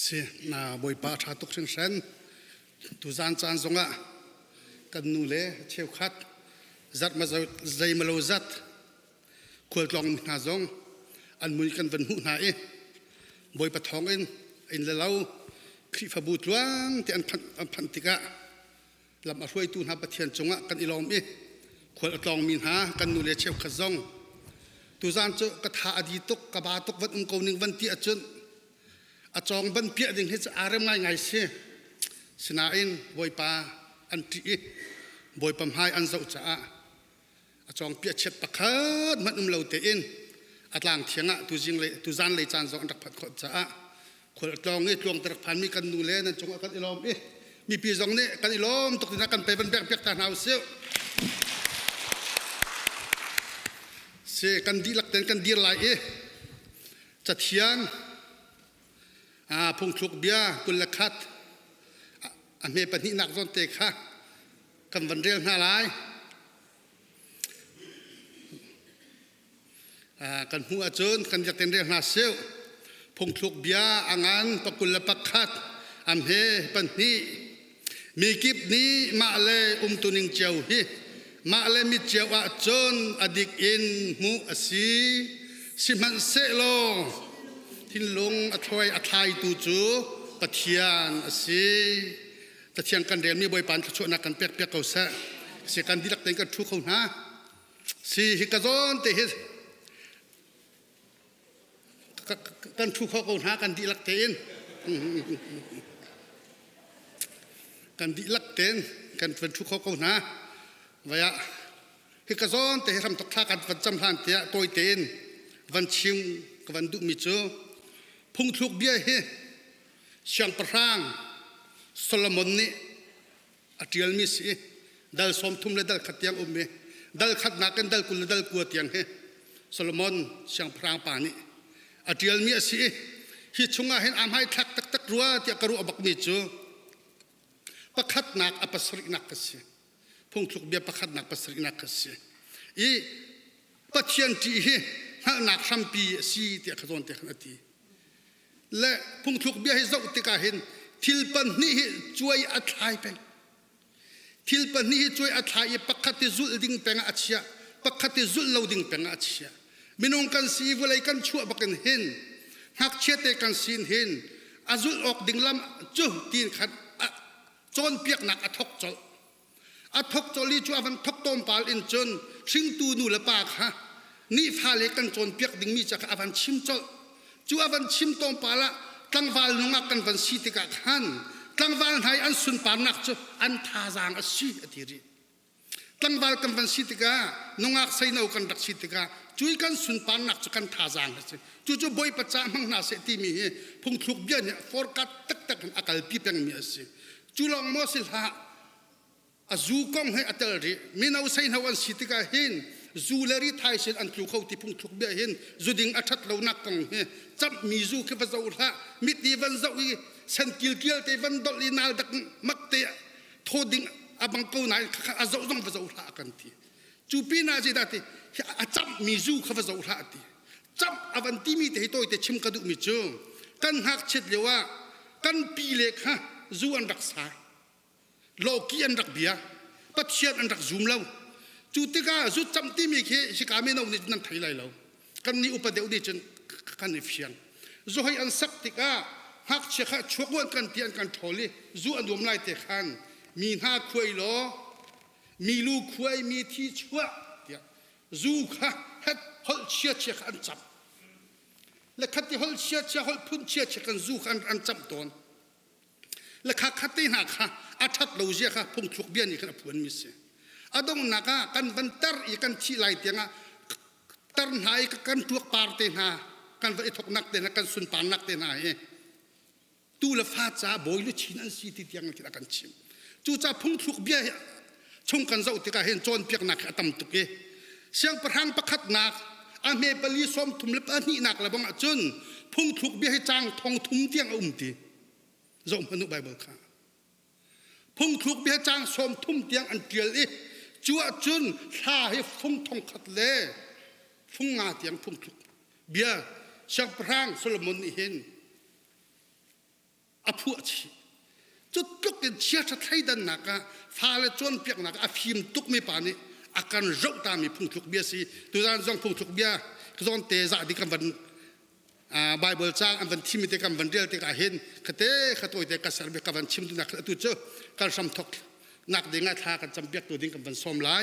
สินาบอยปาชาตุกเชิงเซนตุจานจานซงะกันนูเลเชี่ยวขัดจัดมาใจมาโลจัดขวดกลองนาซงอันมุนกันวันหูนาเอบอยปะทองอินเลาคริฟบูตลวงที่อันพันติกะลำมาช่วยตูนหาปะเทียนจงะกันอิลอมขวดกลองมินหากันนูเลเชี่ยวขัดซงตุจานเจกระทาอดีตกกบาตกวันอุ้งโกนิงวันที่อจุนอาจองบันเปียดิ่งให้จะอารมณ์ง่ายเสียสนาอินบอยปาอันที่บอยปั๊มให้อันเจ้าจ้าอาจองเปียเช็ดปะคัดมันเราเตอินอัตลางเทียงะตุจิงเลยตุจานเลยจานจองอันดับผัดขดจ้าคนจองนี่จงตรักพันมีกันดูแลนั่นจงกันอิลอมมีปีจองนี่กันอิลอมตกที่นักกันไปเป็นแบกเปียกตาหนาวเสียเสียกันดีหลักเต็นกันดีหลายจะเทียงพงทุกเบียกุลขัดเมปนินักจนเตะค่ะกันวันเรียงหน้าลายกันหัวจนกันจะเป็นเรียงหน้าเซลพงทุกเบียอ่างปกุลปักขัดเมปนิมีกิบนี้มาเลยตุนิงเจ้าฮีมาเลยมิเจ้าจนอดีกอินมูอสีสิมันเซโลทินลงอถอยอทายตูจูปะเทียนสิตะเทียงกันเรียนมีบอยปานชวนักกันเปียกเปียกเขาซะเสียกันดีลักเต็งกันทุกเขานะสิฮิกะจอนเตหิกันทุกเขานะกันดีลักเต็งกันดีลักเต็งกันเป็นทุกเขานะวะฮิกะจอนเตหิทำตกท่ากันวันจำพันเตียตัวเต็งวันชิงกับวันดุมิจูพงทุกเบียเฮช่างประรางโซโลมอนนี่อัติยลมิสดัลสมทุมเลดัลขัดยังเมดัลขัดนักกันดัลกุลดัลกัวยังเฮโซโลมอนช่างประรางปานี่อัติยลมิสฮิชงอาเห็นอามให้ทักตักตักรัวที่กรุอบักมิจูประคัดนักอภัสรินักเสียพงทุกเบียประคัดนักอภัสรินักเสียปัจจัยที่เฮนักสัมปีสีที่ขจรเตขนาทีและพงทุกเบียให้เจ้าติกาเห็นทิลปันนี้ช่วยอัฐายเป็นทิลปันนี้ช่วยอัฐายปักขัดจุลดิ่งเป็นอาชีพปักขัดจุลเราดิ่งเป็นอาชีพมินงกันสีวลัยกันชั่วบักกันเห็นหักเช็ดกันสีเห็นอาจุลออกดิ่งลำจุตีนขัดจนเปียกหนักอัทกจลอัทกจลีชัวมันทกต้มปาลอินจนชิงตูนูละปากฮะนี่ฟาเลกันจนเปียกดิ่งมีจากอวันชิมจลจูอวันชิมต้มปาละตั้งวาลนุงักกันวันสีติกาขันตั้งวาลไทยอันสุนปานักจูอันท่าจางอสีอธิริตั้งวาลกันวันสีติกานุงักใส่นาวกันรักสีติกาจุยกันสุนปานักจูกันท่าจางอสีจูบอยปัจจามังนาเสติมีพงทุกเบี้ยเนี่ยฟอร์กัดตักตักกันอากาศปีเป็นมีอสีจูลองมอสิลฮะอาจูกงให้อัตลรีมีนาวใส่นาวอันสีติกาเห็นจูเลรีไทยเช่นอันทุกเขาที่พุ่งทุกเบี้ยเห็นจูดิ่งอัชัดเรานักกงเฮจับมีจูขึ้นมาจากละมิตรวันเจ้าอีเส้นกิลกิลเทวันดอลลีนาดักมักเตะโทดิ่งอาบังกูนายอาเจ้าต้องมาจากละกันทีจูปีน่าจะได้จับมีจูขึ้นมาจากละทีจับอาวันที่มีแต่ตัวแต่ชิมกระดูกมิจูกันหักเช็ดเลยว่ากันปีเล็กฮะจูอันรักษาโลกีอันรักเบียปัจเจียนอันรักจูมเล่าจูติกาจูจำที่มีแค่สิกาไม่นเอาในนั้นไทยไรเรากันนี่อุปเดี๋ยวนี้จนกันนี่เฟียงจูให้อันสักติกาหักเชื่อชกวันกันเตียนกันทอลีจูอันรวมไล่เตะขันมีหน้าคุยล้อมีลูกคุยมีที่ชั่วจูค่ะเฮ็ดฮอลเชื่อกันจับและขัดที่ฮอลเชื่อฮอลพุ่นเชื่อกันจูอันจับตอนและขัดที่หักค่ะอาทัดเราเจ้าค่ะพงทุกเบี้ยนี่กันพูนมิเสอดงนักกันบันเตอร์อีกันชี้ไล่เตียงตร์หายกันทุกปาร์ตี้นากันวันทกนักเตนะกันสุนปานนักเตนะตูละฟ้าจ้าบอยลุชินันสีติเตียงกันกันชิมจูจ้าพงทุกเบี้ยชงกันเจ้าติกาเห็นจนเปียกนักตั้มตุกเสียงประธานประคัดนักอเมบลีสมทุมเล็บอันนี้นักละบังจนพงทุกเบี้ยให้จางทองทุมเตียงตีจงมนุษย์ไบเบิลค่ะพงทุกเบี้ยจางสมทุมเตียงอันเดียร์จัวจุนท่าให้ฟุ้งทองขัดเล่ฟุ้งงาเตียงฟุ้งทุกเบียช่างพรางโซโลมอนเห็น อผัวชีจุดก็เป็นเชียร์ไทยดันนักฟ้าและจนเปียกนักพิมตุกไม่ปานี่อาการรกตามีพุ่งทุกเบียสีตัวนั้นจงพุ่งทุกเบียก็จงเตะจ่าดีกันวันไบเบิลจ้างอันวันที่มีเตกันวันเดียวเตกันเห็นขเตะขตัวเตกันสารเบียกันวันชิมตัวนักตัวเจ้าการซ้ำทกนักเด้งท่ากันจำเบียกตัวดิ้งกันวันซ้อมไล่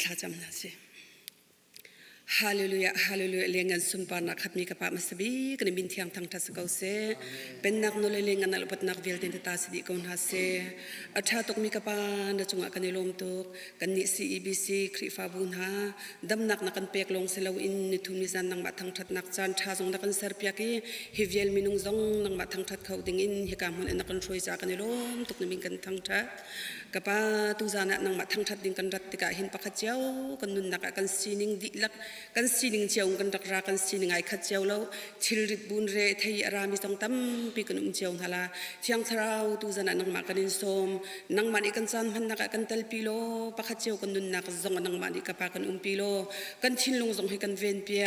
ข้าจำนะสิฮาเลลูยาฮาเลลูยาเลี้ยงเงินสุนปานักขับมีกระปะมาสบีกันบินเทียงทางทัศกาวเซเป็นนักนุเลเลี้ยงเงินนัลปัตนักเวลเดนตาสิดิกอนฮาเซอัชาตกมีกระปะนัจุงกันในลมตกกันนิซีอีบีซีคริฟาบุนฮาดำนักนักกันเปียกลงเซลวินนิทุมิซันนังบัดทางทัดนักจานชาจงนักกันเซอร์เปียกีฮิเวลมินุงจงนังบัดทางทัดเขาดิ่งอินฮิกามันนักกันช่วยจากกันในลมตกนบินกันทางทัดกระปะตุจานะนังบัดทางทัดดิ่งกันรัตติกาหินปะขเจ้ากันนุนนักกันซีนิงดิลักกันซีนิงเจ้ากันรักรักกันซีนิงไอขัดเจ้าแล้วชิลริบุนเรไทยอารามิตองตั้มปีกันเจ้าฮาลาเชียงทราวตุจานะนังมากันอินโซมนังมันอีกันซันพันนักกันเตลปิโลปะขเจ้ากันนุนนักจงนังมันอีกปะกันปิโลกันชินลงจงให้กันเวนเปีย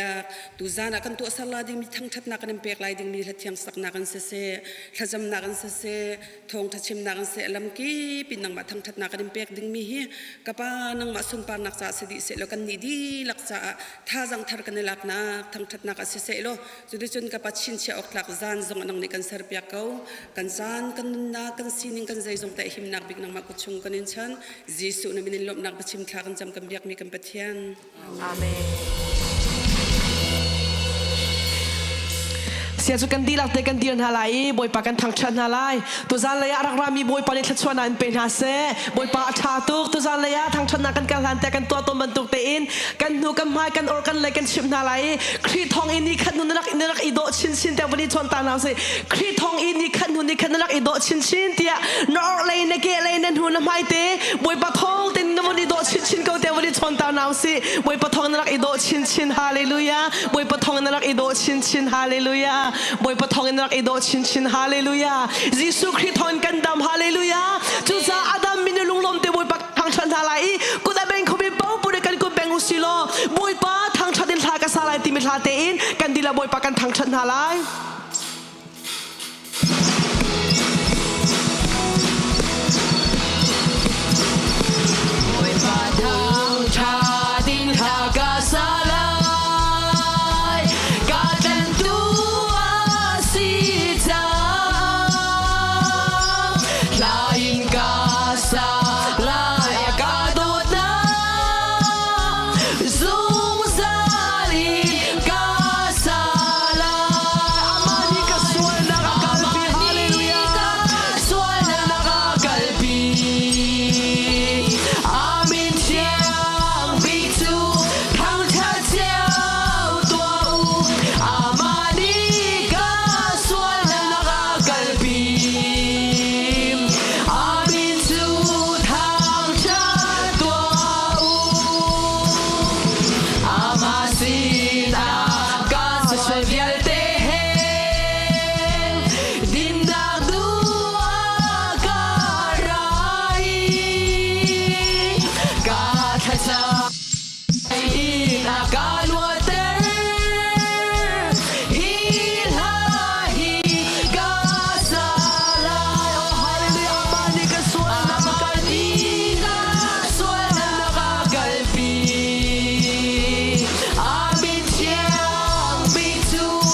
ตุจานะกันตัวสลาดิ่งมีทางทัดนักกันเปียกลายดิ่งมีทัดเชียงสักนักกันเสขจำนักกันเสทองทัดชิมนักกันเสลำกีปินนังมาทางทัดนักกันเปียกดิ่งมีฮีกปะนังมาสุนปานักจ่าสิดิเสแล้วกันนิดีลักจ่าท่าจังทาร์กันในลักนักทางทัดนักเสโลจุดจุนกปะชินเชออกลักจานจงนังในกันเสร์เปียกเขากันจานกันนักกันซีนิงกันใจจงแต่หิมนักบิกนังมากุชงกันอินชันจีสุนมินิลบนักประชิมทากันจำกันเปียกมีกันปะเทียนอาเมนเสียจุกันดีหลักเตกันดีนหาไลบอยปากันทางชันหาไลตัวจานเลยรักรามีบอยปานิทัชวนันเป็นหาเซบอยปาชาตุกตัวจานเลยทางชันนักกันการลันแต่กันตัวตนบรรทุกเตอินกันหนูกันไม้กันออกันเลยกันชิมหาไลครีทองอินนี่ขันนุนรักอินรักอีโดชินชินแต่วันนี้ชนตาหนาวสิครีทองอินนี่ขันนุนนี่ขันรักอีโดชินชินเตียนอร์เลยนเกเลยนันหูน้ำไม้เตบอยปาทองเต็นวันนี้โดชินชินก็แต่วันนี้ชนตาหนาวสิบอยปาทองรักอีโดชินชินฮาเลลูยาบอยปาทองรักอีโดชินชินฮาเลลูยาบอยปะทองนักอิโดชินชินฮาเลลูยายิสุคริสต์ทอนกันดำฮาเลลูยาจุซาอาดัมมินลุงลมเตบอยปะทางชันทาไลกูได้แบ่งขบิเป้าปุริกันกูแบ่งอุสิโลบอยปะทางชันดินทากาซาไลติมิทาเตอินกันดีละบอยปะกันทางชันทาไลบอยปะทางชาดินทากาซาไลto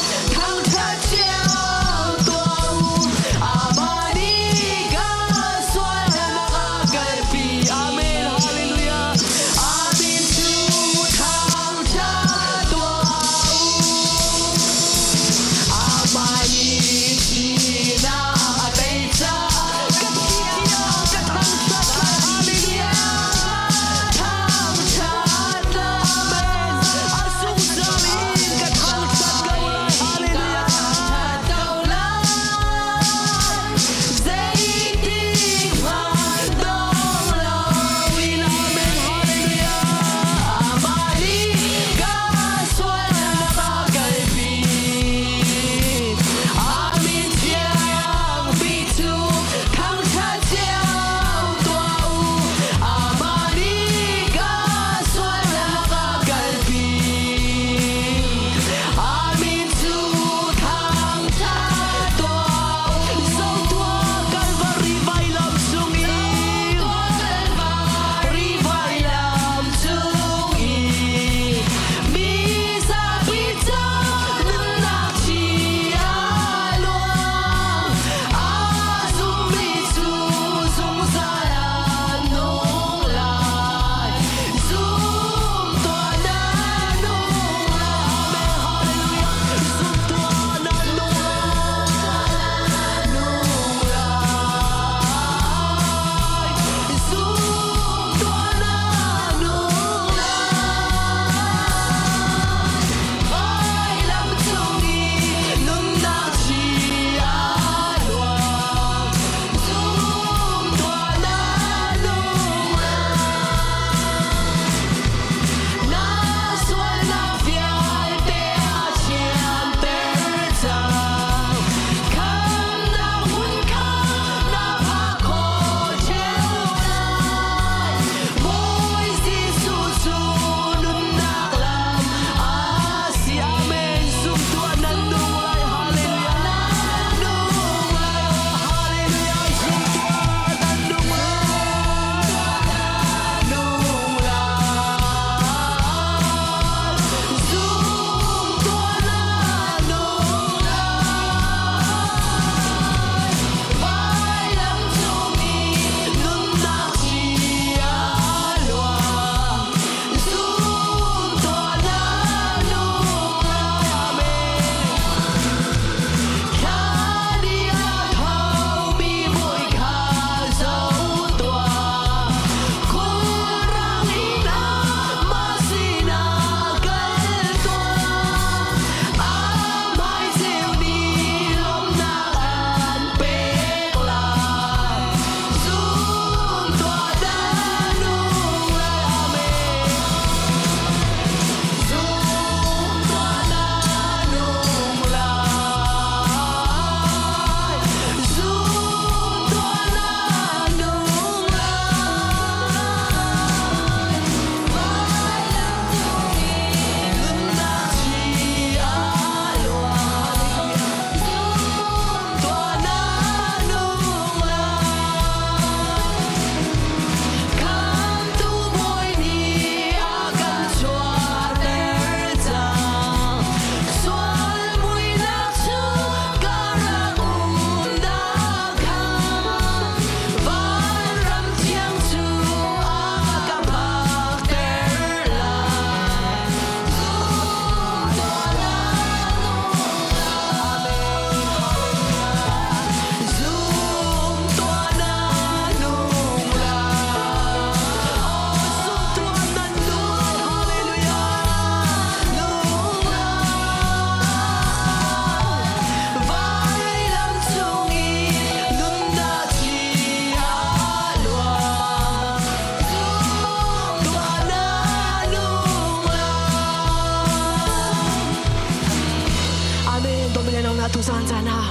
tu zan zan ha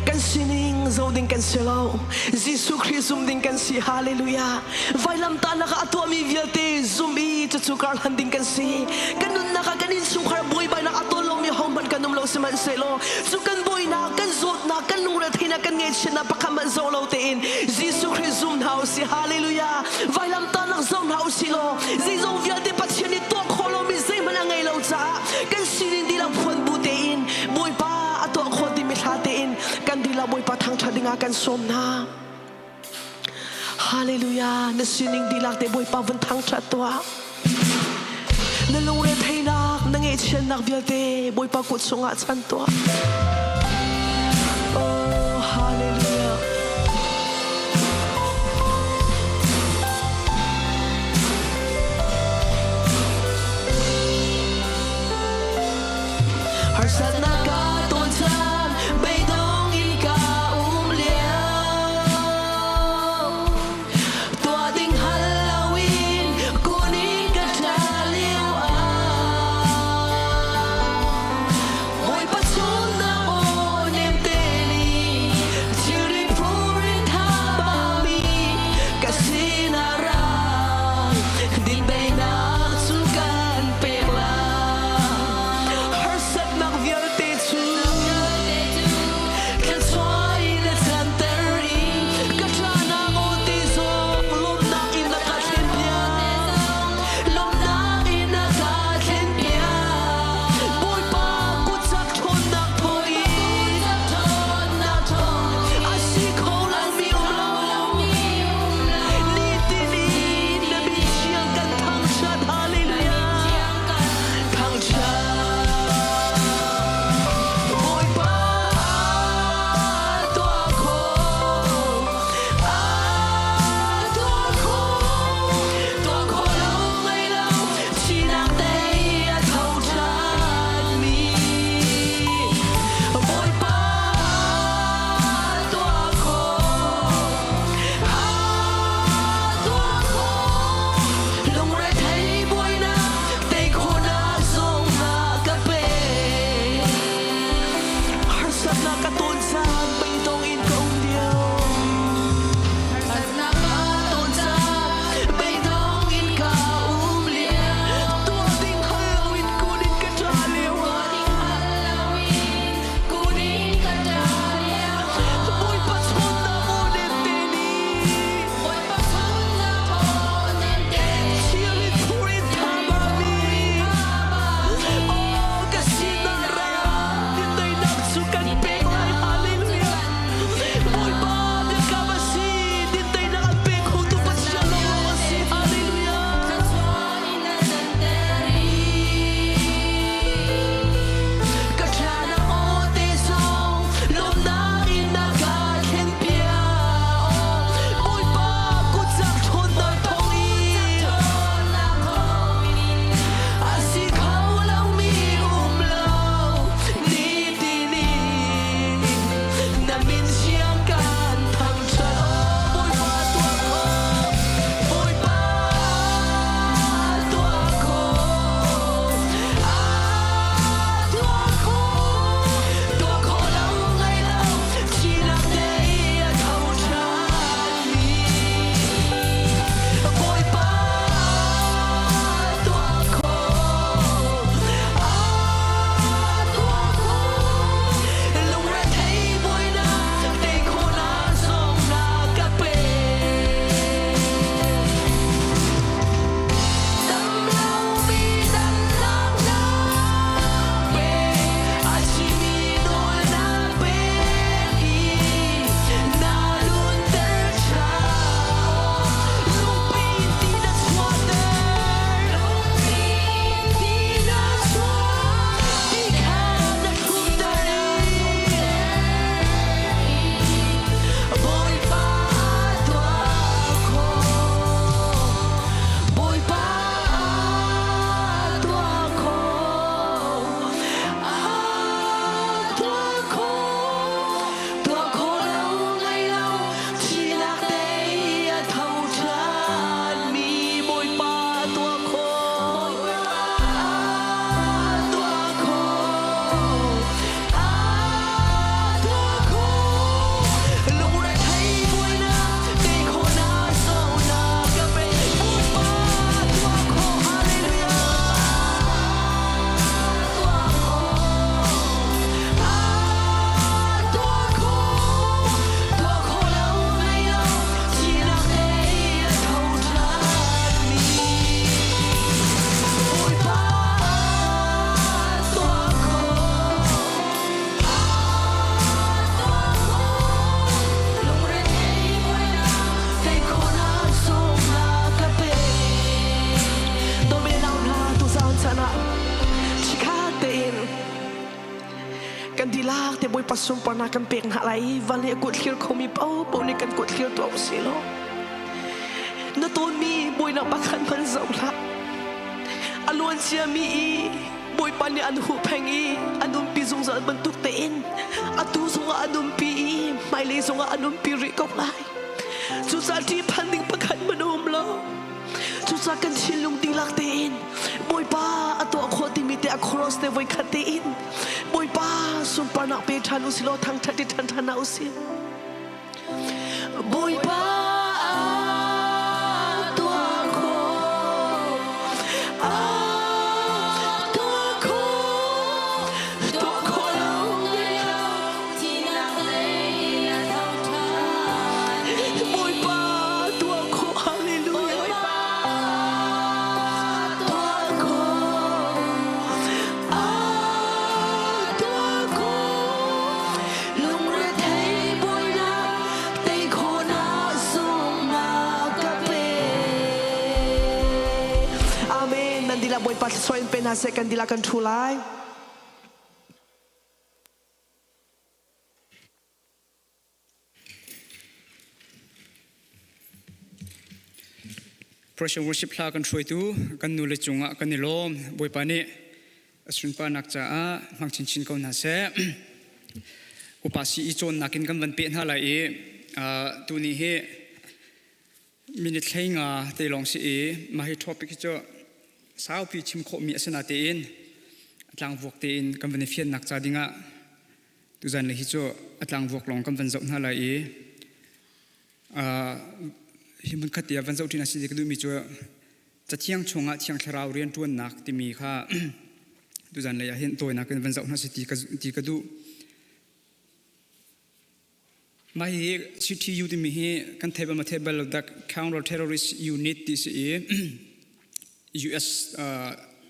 kan sining zo ding kan selo Jesus Christum ding kan si hallelujah vai lam ta na ka ato mi viate zumi chu chu kar han ding kan si kanun na ka kanin su khar boy bai na ato lo mi hom ban kanum lo siman selo su kan boy na kan zot na kan nung ra thina kan nge china pakaman zo lo te in Jesus Christum hau si hallelujah vai lam ta na zo hau si lo zizo viate patchini to kholo mi zai man ngai lo cha kan sining di lam phon bu te in boy pa ato khon di mi tha te in kan di la boy pa thang thadinga kan som na hallelujah na sining di lak te boy pa van thang that toa na long re thaina na nge chen nak vial te boy pa ko chunga chan toa oh hallelujah har sat na ka ton chan bay dong in ka liao tua ding Halloween kuning ka ta liao boy pa chun na o กันดีลากแต่บอยปัสสุมปานากันเปียงหาไรวันเลียกุดเขียร์เขามีเป้าบอยในกันกุดเขียร์ตัวสิโลนตัวมีบอยนักบักขันมันเจ้าละอลวนเชียมีบอยปันเนี่ยอันหูแพงอันนุ่มปีสงสารบรรทุกเต็นอัตูสงอันนุ่มปีไม่เลยสงอันนุ่มปีริกอกไลสุสานที่พันดิ่งประคันมันนุ่มโลสุสานกันชิลุงดีลักเต็นบอยป้าอัตัวโคติมีแต่อครอสเตไว้ขัดเต็นบอยป้าสุนปานักเปทันอุสิโลทางทัดที่ทันทนาอุสิบอยป้าบอยปัสสาวะเป็นหาเสกันดีละกันทุไลพระเจ้า worship ลากันช่วยตูกันนูเลจงะกันนิลมบอยปานีสุนปานักจ้ามังชินชินกันหาเสอุปาสีอีโจนนักินกันวันเป็นหาไรตัวนี้เฮมินิทเลงาเตลองสีมาให้ทอปิกเจาสาวปีชิมโคมีอาสนะเตียนอัตลังวกเตียนกันวันเฟียนนักจ่าดิงะตุจันเลยฮิโจอัตลังวกลองกันวันเจ้าหน้าไรฮิมันขัดเดียวันเจ้าที่นักสิเด็กดูมีจัวจะเที่ยงชงะเที่ยงคราวเรียนตัวนักที่มีค่ะตุจันเลยเห็นตัวนักกันวันเจ้าหน้าสิตีกระดูมาเฮซิตี้ยูที่มีเฮกันเทเบิลมาเทเบิลดัก counter terrorist unit ที่สิUS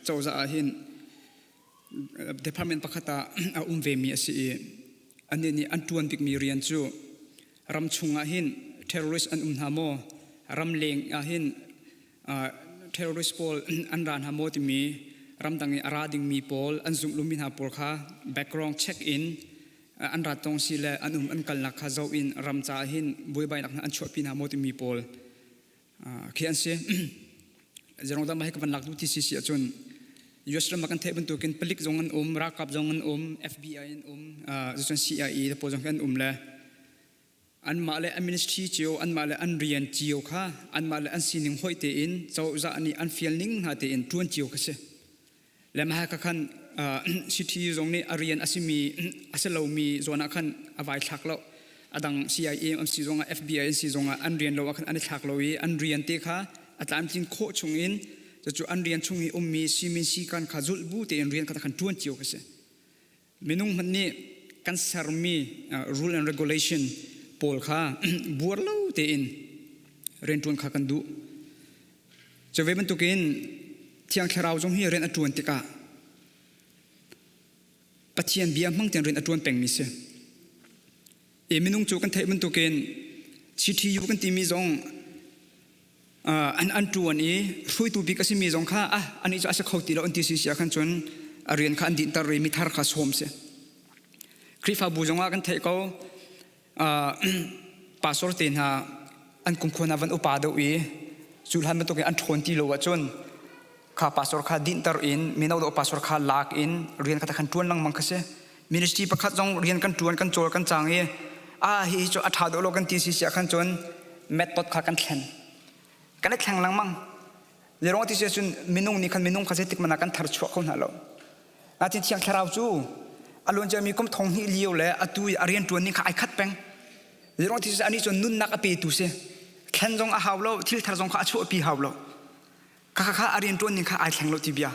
เจ้าจะเห็น Department ปะขัตาเวมีสิอันนี้อันตัวติกมีเรียนจูรำชงเห็น terrorist อันหาโมรำเลงเห็น terrorist พอลอันรานหาโมที่มีรำดังอาราดิงมีพอลอันซุ่มลุมินหาพอลค่ะ background check in อันรัดตรงสิเลอันอันกัลนักข้าเจ้าอินรำจ่าหินบุยใบนักอันชอบพินาโมติมีพอลเขียนเสียจะลองทำให้กับนักดูที่สิจนยูเอสมากันเทบันตัวกินผลิตจงอันรักกับจงอันFBI อันจน CIA แต่พอจงอันเลยอันมาเลยอันมินิสทรีเจียวอันมาเลยอันเรียนเจียวค่ะอันมาเลยอันสินิงห้อยเตียนเจ้าจะอันนี้อันฟิลนิ่งหาเตียนทวนเจียวก็เสียและมาให้กันสิทธิตรงนี้เรียนอาศิมีอาศัยเรามีส่วนนักขันเอาไว้ทักเราอดัง CIA อันสิตรงFBI อันสิตรงอันเรียนเราขันอันทักเราอันเรียนเตะค่ะอัตามจริงโคชงอินจะจู่อันเรียนชงอินมีซีมินซีกันขาจุลบูเตนเรียนกันขันทวนเจียวก็เสียเมนุ่งมันนี่กันสารมี rule and regulation ปอลค่ะบัวเราเตนเรียนทวนขากันดูจะเว้นบรรทุกินเที่ยงแค่เราจงให้เรียนอันทวนติกะปัจจัยเบียมั่งเตียนเรียนอันทวนแปลงมิเสเมนุ่งจูกันเทบรรทุกินสิทธิอยู่กันที่มีจงอันตัวนี้ช่วยตัวบิกสิมีจงค่ะอันนี้จะอาศัยเขาตีเราอันที่สิขันจนเรียนขันดินตาเรมิทาร์ข้าสมเสคริฟาบูจงว่ากันเทเขาปาสอร์ตินฮะอันคุมคนวันอุปาดวีจุลหันมันตัวกันอันทวนที่โลวจนข้าปาสอร์ข้าดินตาอินมีนาวดปาสอร์ข้าลักอินเรียนขันทวนลังมังคเสมินิสทรีประคัดจงเรียนกันทวนกันโจรกันจางฮิจอัฐาดโลกันที่สิขันจนเมตตดข้ากันแข่งกันได้แข่งลังมั่งเรื่องที่เสียจนมินุ่งนี่คันมินุ่งข้าเสติกมันกันทาร์ชัวคนหาเรานาทีเที่ยงแค่เราจูอารมณ์จะมีกุมทองฮิเลียวเลยตุยเรียนตัวนี้ข้าไอคัดแปงเรื่องที่เสียอันนี้จนนุ่นนักอภิตุเสแข่งจงอาหาวเราทิลทาร์จงข้าชัวอภิหาวเราข้าเรียนตัวนี้ข้าไอแข่งเราทีเบีย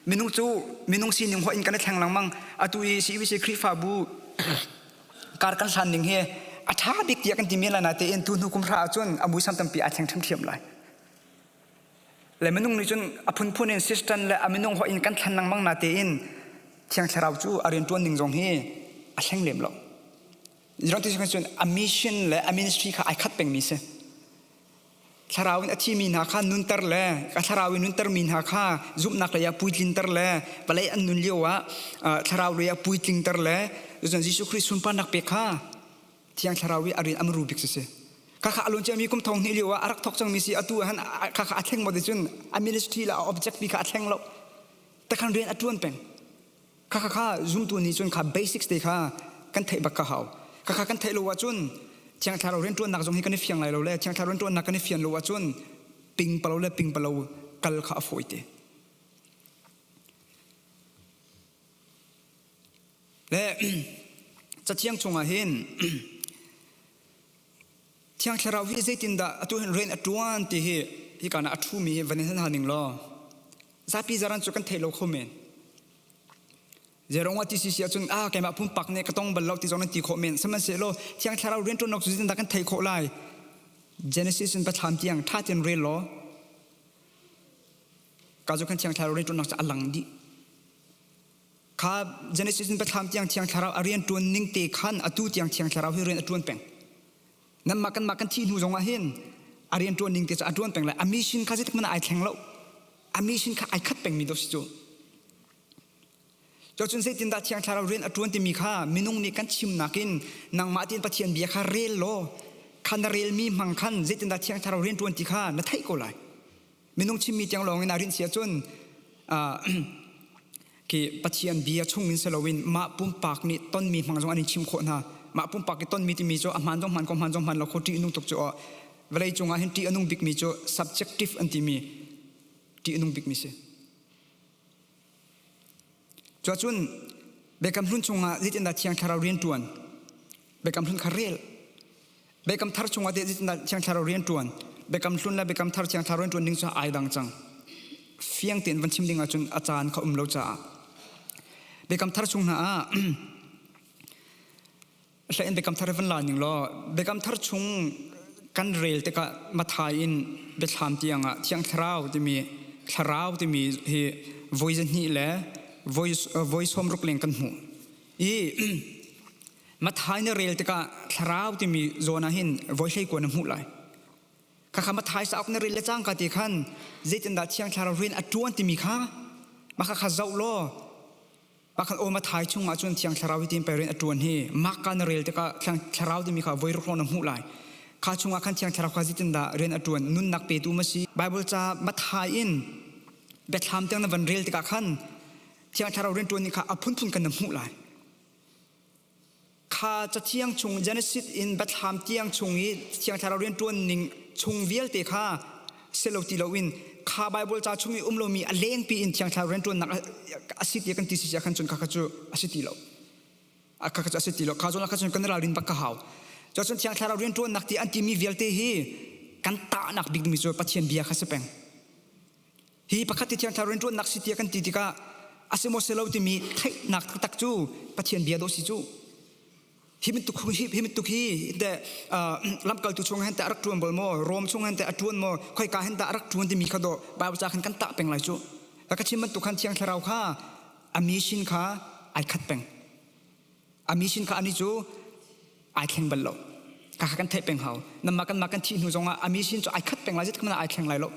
มินุ่งจูมินุ่งซีนิงหัวอินกันได้แข่งลังมั่งตุยชีวิตคริฟาบูการกันสันนิงเฮอาชาบิกเดียกันที่มีอะไรนะแต่เอ็นทุนหุกุมพระจนอาบุสัมตัมปีอาแข่งทำเทียมเลยและมินุ่งนี่จนอภุนพูนอินสิสตันและมินุ่งหัวอินกันแข่งลังมั่งนาเตอินเที่ยงเช้าจูอาเรียนตัวหนึ่งจงเฮอาแข่งเลี้ยมเราเรื่องที่สำคัญจนอามิชันและอามินิสทรีข้าไอคัดเป็นมิเส Tharawin achi min ha kha nun tar le ka tharawin nun tar min ha kha zum nak ya puitlin tar le palai an nun lewa tharaw ya puitling tar le zon Jesu Christ sun pa nak pe kha thiang tharawi arin amru bik se ka kha alon chami kum thong ni lewa arak thok chang mi si atu han ka kha atheng mo de chun a ministry la object bi kha atheng lo ta kan ren atuan peng ka kha zum tu ni chun kha basics te kha kan thei bak ka haw ka kan thei lo wa chun chiang tharo ren tuan nak jong hi kan fiang lai lo le chiang tharo ren tuan nak kan fian lo wa chun ping palo le ping palo kal kha foite le cha chiang chunga hin chiang tharo hi zaitin da atu ren atuan ti hi kana athu mi vanin han haning lo zapi zaran chu kan thei lo khomen Jerong wati sisi achun kay mapun pak ne katong balaw ti zonan ti komen saman se lo tiang tharaw ren to nok zin da kan thai kho lai Genesis in patham tiang thatin re lo ka zo kan tiang tharaw ren to nok cha alang di kha Genesis in patham tiang tharaw arian tun ning te khan atu tiang tharaw hi ren atun peng nam makan thi nu zonga hin arian tun ning te cha atun peng lai amishin kha jit mana ai thleng lo amishin kha ai khat peng mi do si chu cho chun se tin da chiang tharaw ren atun ti mi kha minung ni kan chim nakin nang ma tin pathian bia kha rel lo khan rel mi mang khan je tin da chiang tharaw ren tun ti kha na thai ko lai minung chim mi tiang long in arin sia chun ki pathian bia chung min selowin ma pum pak ni ton mi mang jong ani chim kho na ma pum pak ki ton mi ti mi cho aman jong man ko man jong man lo khoti inung tok cho velai chunga hin ti anung bik mi cho subjective anti mi ti anung bik mi se cho chun bekam hlun chunga zitin da chiang tharaw rian tuan bekam hlun kharel bekam thar chunga de zitin da chiang tharaw rian tuan bekam hlun la bekam thar chiang tharaw rian tuan ning cha ai dang chang fiang ten van chim ding a chun achan kha lo cha bekam thar chung na a hla en bekam thar van la ning lo bekam thar chung kan rel te ka mathai in betham tianga chiang tharaw ti mi hi voice ni le voice home rukling kan mu mathai na rel te ka tharaw ti mi zona hin voice ko na mu lai ka mathai sa ok na rel chang ka ti khan zetin da chiang tharaw rin atuan ti mi kha ma kha zau lo ma khan o mathai chung a chun chiang tharaw ti pe rin atuan hi ma ka na rel te ka tharaw ti mi kha voi ro na mu lai kha chunga khan chiang tharaw kha zetin da rin atuan nun nak pe tu ma si bible cha mathai in betham teng na van rel te ka khan chiang tharaw ren tuan ni kha aphun phun kan mu lai kha cha chiang chung Genesis in batham tiang chung hi chiang tharaw ren tuan ning chung vial te kha seloti lowin kha bible cha chung i lo mi aleng pi in chiang tharaw ren tuan nak asit ye kan ti si khan chun kha chu asiti lo kha chu asiti lo kha zona kha chun kan ra rin bak ka haw cho chun chiang tharaw ren tuan nak ti anti mi vial te hi kan ta nak big mi chu pathian bia kha se peng hi pakhat ti chiang tharaw ren tuan nak si ti kan ti ka asimo selo ti mi thai nak tak chu pathian bia do si chu himit tu khi de lam kal tu chung han ta rak tuam bol mo rom chung han ta atuan mo khoi ka han ta rak tuan ti mi kha do ba cha khan kan ta peng lai chu ka ka chiman tu khan chiang tharaw kha amishin kha ai khat peng amishin kha ani chu ai kheng bal lo ka kan thai peng haw nam ma kan thi nu zonga amishin chu ai khat peng lai jit khamna ai kheng lai lo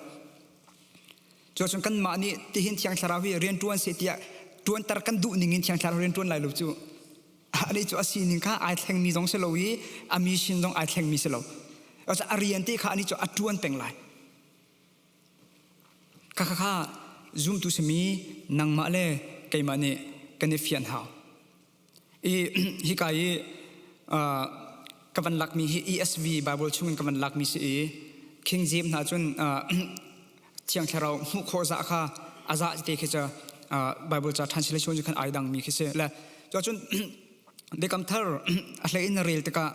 cho chun kan ma ni ti hin chiang tharaw hi rian tuan se tia tuan tar kan du ningin chiang tharaw rian tuan lai lo chu ani chu asi ning kha ai thleng mi jong se lo hi ami shin jong ai thleng mi se lo asa arian ti kha ani chu atuan peng lai kha zoom tu se mi nang ma le kai ma ne kan ne fian haw hi kai kavan lak mi hi ESV Bible chung kavan lak mi se King James na chun chiang tharaw mu kho za kha aza te khe cha Bible cha translation ju khan ai dang mi khe se la cho chun bekam thar a hle in rel te ka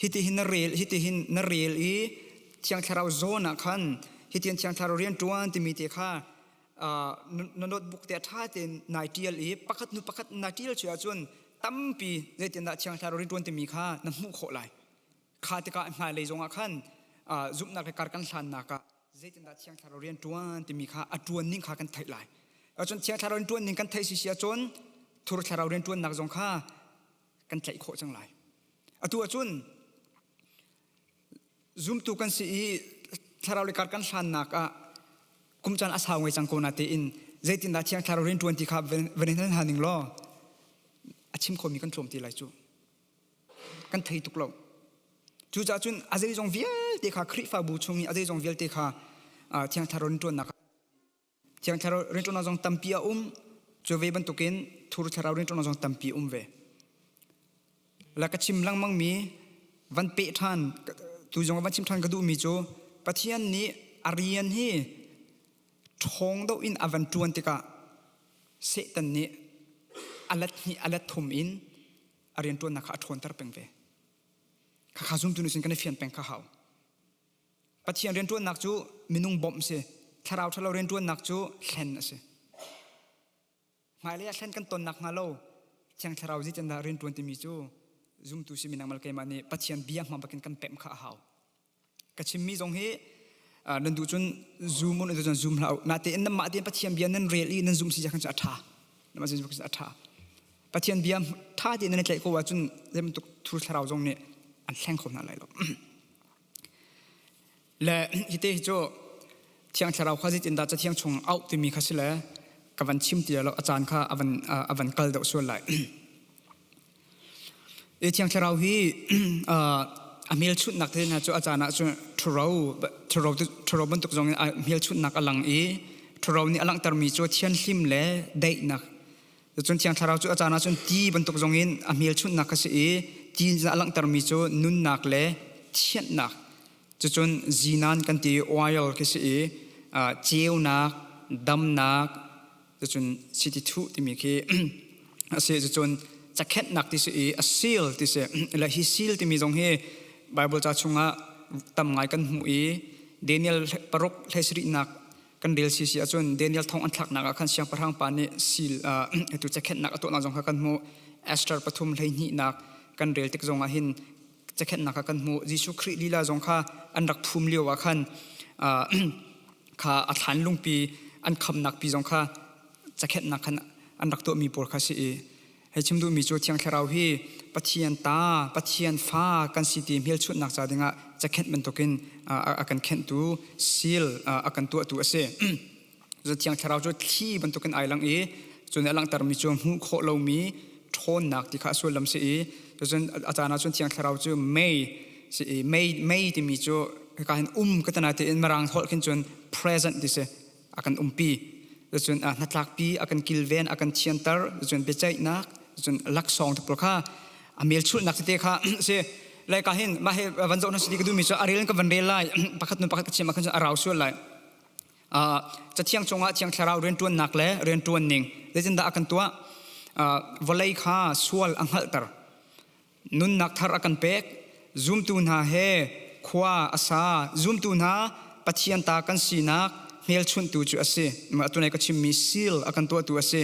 hiti hin na rel i chiang tharaw zona khan hitian chiang tharaw rian tuan ti mi te kha notebook te tha te naitial i pakhat naitial chu chun tampi je tin da chiang tharaw rian tuan ti mi kha na mu kho lai kha te ka ma le zonga khan zup na ka kar kan hlan na ka zaitin da chiang tharaw rian tuan ti mi kha atuan ning kha kan thai lai achon chiang tharaw rian tuan ning kan thai si sia chon thur tharaw rian tuan nak jong kha kan thai kho chang lai atu achun zoom tu kan si thlarau le kar kan hlan nak a kumchan asaw ngai changko na te in zaitin da thiang thlarau rin 20 kha venin haning lo achim khomi kan trom ti lai chu kan thei tuk lo chu cha chun azai jong vial te kha khri fa bu chungi azai jong vial te kha thiang thlarau rin 20 nak thiang thlarau rin 20 jong tampia chu ve ban tukin thur thlarau rin 20 jong tampi ve la ka chim lang mang mi van pe than tu jong van chim than ka du mi chu pathian ni arian hi thong do in avan tuan tika se tan ni alat thum in arian tuan na kha thon tar peng ve kha khazum tu ni sin kan fian peng kha haw pathian rian tuan nak chu minung bom se tharau thalo rian tuan nak chu hlen ase mai le hlen kan ton nak ngalo chang tharau ji chan da rian tuan ti mi chu zoom tu si minang mal kai mani pathian biang ma bakin kan pem kha haw ka chim mi jong he nan du chun zoom on du chun zoom lau na te en ma te pathian bian nan reli nan zoom si ja kan cha tha na ma zoom kan tha pathian biam tha de nan tlai ko wa chun lem tu thur tharau jong ne an thleng khom na lai lo le hite hi cho thiang tharau kha ji tin da cha thiang chung au ti mi kha sile ka van chim ti lo achan kha avan kal do so lai e thiang tharau hi amil chut nak the na chu achana chu thurau ban tuk jong amil chut nak alang e thurau ni alang tar mi chu thian hlim le dei nak chun thiang tharau chu achana chun ti ban tuk jong in amil chut nak ka se e ti alang tar mi chu nun nak le thian nak chun zinan kan ti oil ke se e cheu nak dam nak chun city thu ti mi ke ase chun chakhet nak ti se e a seal ti se la hi seal ti mi jong he bible cha chunga tam ngai kan mu e daniel parok thesri nak kan del si achun daniel thong an thak nak khan siang parhang pa ne seal tu chakhet nak to na jong kan mu esther pathum lei ni nak kan rel tek jong a hin chakhet nak kan mu jisu khri lila jong kha an rak phum liwa khan kha athan lungpi an kham nak pi jong kha chakhet nak khan an rak to mi por kha si e hei chimdu mi chu thiang tharau hi pathian fa kan city mel chut nak cha dinga chakhet men tokin akan khen tu seal akan tu ase zo thiang tharau chu thi ban tokin ailang e chun alang tar mi chu hu kho lo mi thon nak ti kha so lam se e chun achana chun thiang tharau chu may ti mi chu ka hin katana te in marang thol khin chun present ti se akan pi chun natlak pi akan kilven akan thiantar chun bechai nak chun lak song to kha amel chul nak te kha se lai ka hin ma he van zo na sidi du mi so aril ka van re lai pakhat chim khan arau so lai cha thiang chonga thiang tharau ren tuan nak le ren tuan ning lejin da akan tua volai kha sual anghal tar nun nak thar akan pek zoom tu na he khwa asa zoom tu na pathian ta kan sinak mel chun tu chu ase ma tu nai ka chim mi seal akan tua tu ase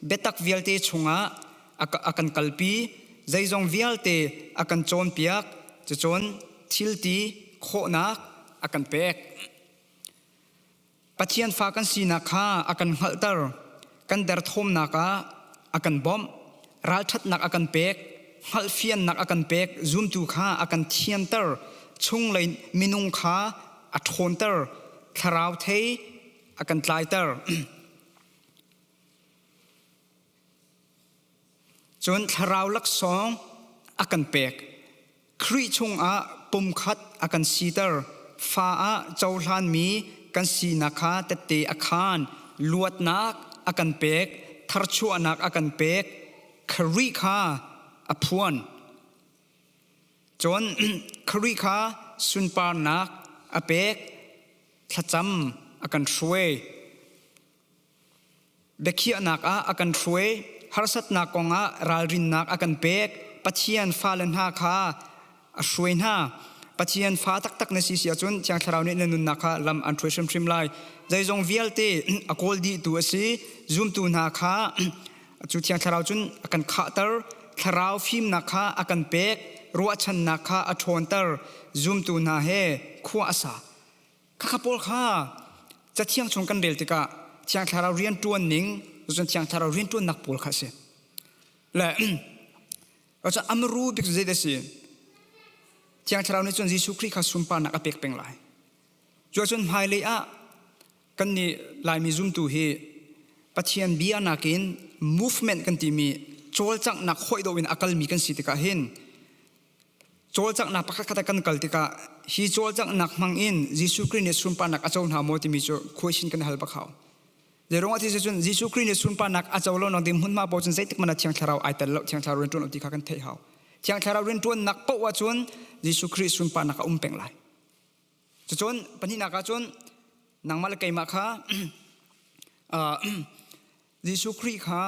betak vialte chunga akan kalpi zaizong vialte akan chon piak chon thilti khonak akan pek pathian fa kan sina kha akan haltar kan dar thom naka akan bom ral that nak akan pek hal fian nak akan pek zoom tu kha akan thiantar chung lai minung kha athontar tharau thei akan tlaitar chun tharau lak song akan pek khri chung a pum khat akan sitar fa a chauhlan mi kan sina kha tate akhan luat nak akan pek tharchu anak akan pek khri kha aphuan chon khri kha sunpar nak apek thacham akan thruwe bekhia nak a akan thruwe harsat nak konga ralrin nak akan pek pathian falen ha kha ashruin ha pathian fa tak na si sia chun chang tharau ne nun nakha lam an thresam trim lai zaizong vialte akol di tu asi zoom tu na kha chu chang tharau chun akan kha tar tharau phim nakha akan pek ruwa chan nakha athon tar zoom tu na he khwa asa khapol kha cha thiang chung kan del tika chang tharau rian tuan ning chun chang tharau rian tuan nak pol kha se la acha amru bik zedasi chang tharau ne chun jisu khri kha sumpa nak apek peng lai จวนหายเลยอะกันนี่ลายมีซุ่มตูเฮปัจเจียนเบียนักิน movement กันที่มีโจลจักนักห้อยโดวินอักลมีกันสิติกาเห็นโจลจักนักปักขัดกันกัลติกาฮีโจลจักนักมังอินยิสุคริสต์สุนปานักอาจารย์หาโมติมีโจคุยชินกันฮัลบักเขาเดี๋ยวรองที่จะจวนยิสุคริสต์สุนปานักอาจารย์เราหนังดิมหุ่นมาบอกจนใจติกมันเชียงทาราวไอแต่เราเชียงทาราวเรียนตัวนักที่ขากันเทเขาเชียงทาราวเรียนตัวนักปะว่าจวนยิสุคริสต์สุนปานักเป็งไหลจวนปัญหาการจวนนางมาลเกยมาค่ะยิสุคริสต์ค่ะ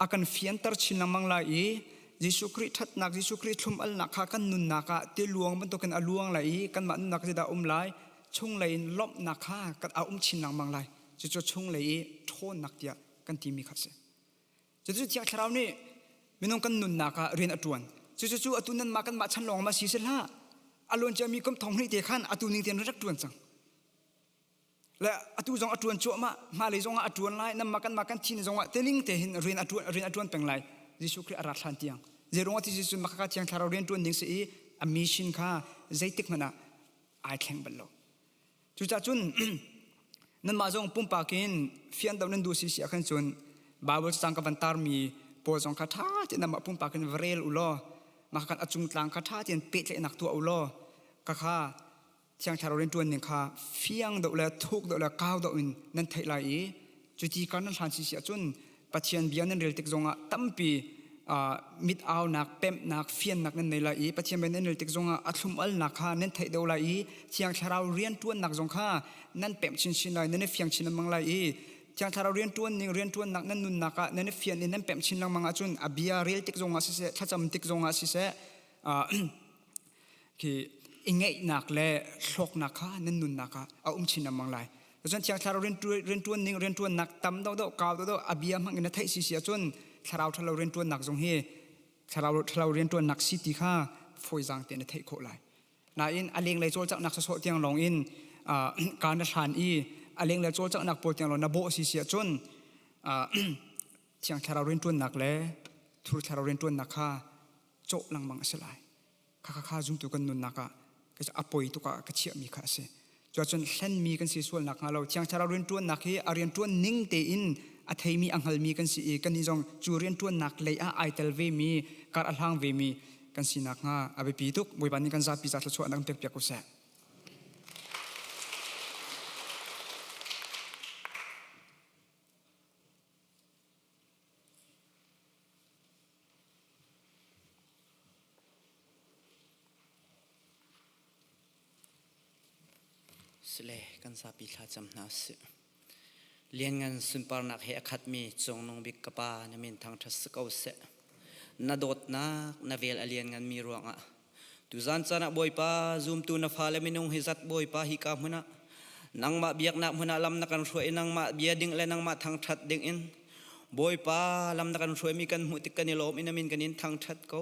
อาการฟิอันตร์ชินมังไลยิสุคริสต์ทัดนักยิสุคริสต์ชุมอัลนักค่ะกันนุนนักะเตลวงมันตัวกันอลวงไลกันมันนักจะได้ไลชงไลลบนักค่ะกันอาชินมังไลจะชงไลโทนนักเดียกันที่มีขัดเสียจะที่คราวนี้ไม่น้องกันนุนนักะเรียนอตวนจู่อตุนั้นมากันมาฉันลองมาสีเสละอารมณ์จะมีกำทองให้เด็กขันอตุนิเตียนรักตวนจังและอตุจงอตวนจั่วมาเลยจงอตวนไลนั่นมากันที่นี่จงเตลิงเตหินเรียนอตวนเป็นไลยิสุคริสต์อาราธานเตียงเจรงว่าที่ยิสุมาคัดเตียงคาราวเรียนตวนหนึ่งสิอามิชินค่ะใจติกมันอะไอแข็งบัลโลจู่จุนนั่นมาจงปุ่มปากินฟิอันดาวนันดูสิสิอาคันจุนบาเบิลสังกับันตาร์มีโปรจงคาถาที่นั่นมาปุ่มปากินเวรลอุโลมาคันอจุงตลังคาถาที่เป็ดเลยนักตัวอุโลก็ค่ะเชียงชาเราเรียนตัวหนึ่งค่ะฟิอังดาวและทุกดาวและก้าวดาวอินนั่นไทยไลจุดที่การนั้นทันสิสิอาจุนปัจเจียนเบียนนั่นเรียลติกจงอ่ะตั้มปีมิดเอานักเป็มนักฟิอันนักนั่นในไลปัจเจียนเบียนนั่นเรียลติกจงอ่ะอัศมอัลนักค่ะนั่นไทยดาวไลเชียงชาเราเรียนตัวนักจงค่ะนั่นเป็มชินไลนั่นฟิอังชินมังไลเชียงชาเราเรียนตัวหนึ่งเรียนตัวนักนั่นนุนนักนั่นฟิอันนั่นเป็มชินลังมังอาจุนอเบียเรียลติกจงอ่ะสิเสถ้าจำติกจงอ่ะสิเสคืออิงเงยนักเล่โชคนักค่ะนั่นนุนนักค่ะเอาชินมังไลจนเชียงชาเราเรียนตัวหนึ่งเรียนตัวนักตั้มดาวก้าวดาวอเบียมังอินไทยสิเสียจนถ้าเราเรียนตัวนักจงเฮถ้าเราเรียนตัวนักสิทธิค่ะฟอยจังเตียนไทยโคไลนายอินอเลียงเลยโจจากนักสโสเตียงลงอินการนัดทานอเลียงเลยโจจากนักโปรเตียงลงนับโบสิเสียจนเชียงถ้าเราเรียนตัวนักเล่ทุกถ้าเราเรียนตัวนักค่ะโจลังมังสลายข้าจุ่มตัวกันนุนนักก็จะอภัยตัวก็เชี่ยมีข้าเสียจนเส้นมีกันสิส่วนนักเราเชียงถ้าเราเรียนตัวนักเฮเรียนตัวนิ่งเตอินอัฐมีอังหลมีกันสิกันนี่จงจูเรียนตัวนักเลยไอเทลเวมีการอัลฮังเวมีกันสินักงาอาเบปีตุกบวยบันนี่กันซาปิจัดละส่วนนักเปียกเปียกกุศล สเลกันซาปิลาจำนาสเลี้ยงเงินสุนปานักเฮขัดมีจงนงบิกกปานมินทางทัศกเอาเสนาโดดนักนาเวลเลี้ยงเงินมีรวงอ่ะตุจันจานักบอยป้าซูมตูนาฟาเลมินงฮิจัดบอยป้าฮิกามุนะนังมาเบียกนักมุนะลำนักกันช่วยนังมาเบียดิ่งและนังมาทางทัดดิ่งอินบอยป้าลำนักกันช่วยมีกันมุติกันนิลมอินามินกันอินทางทัดเขา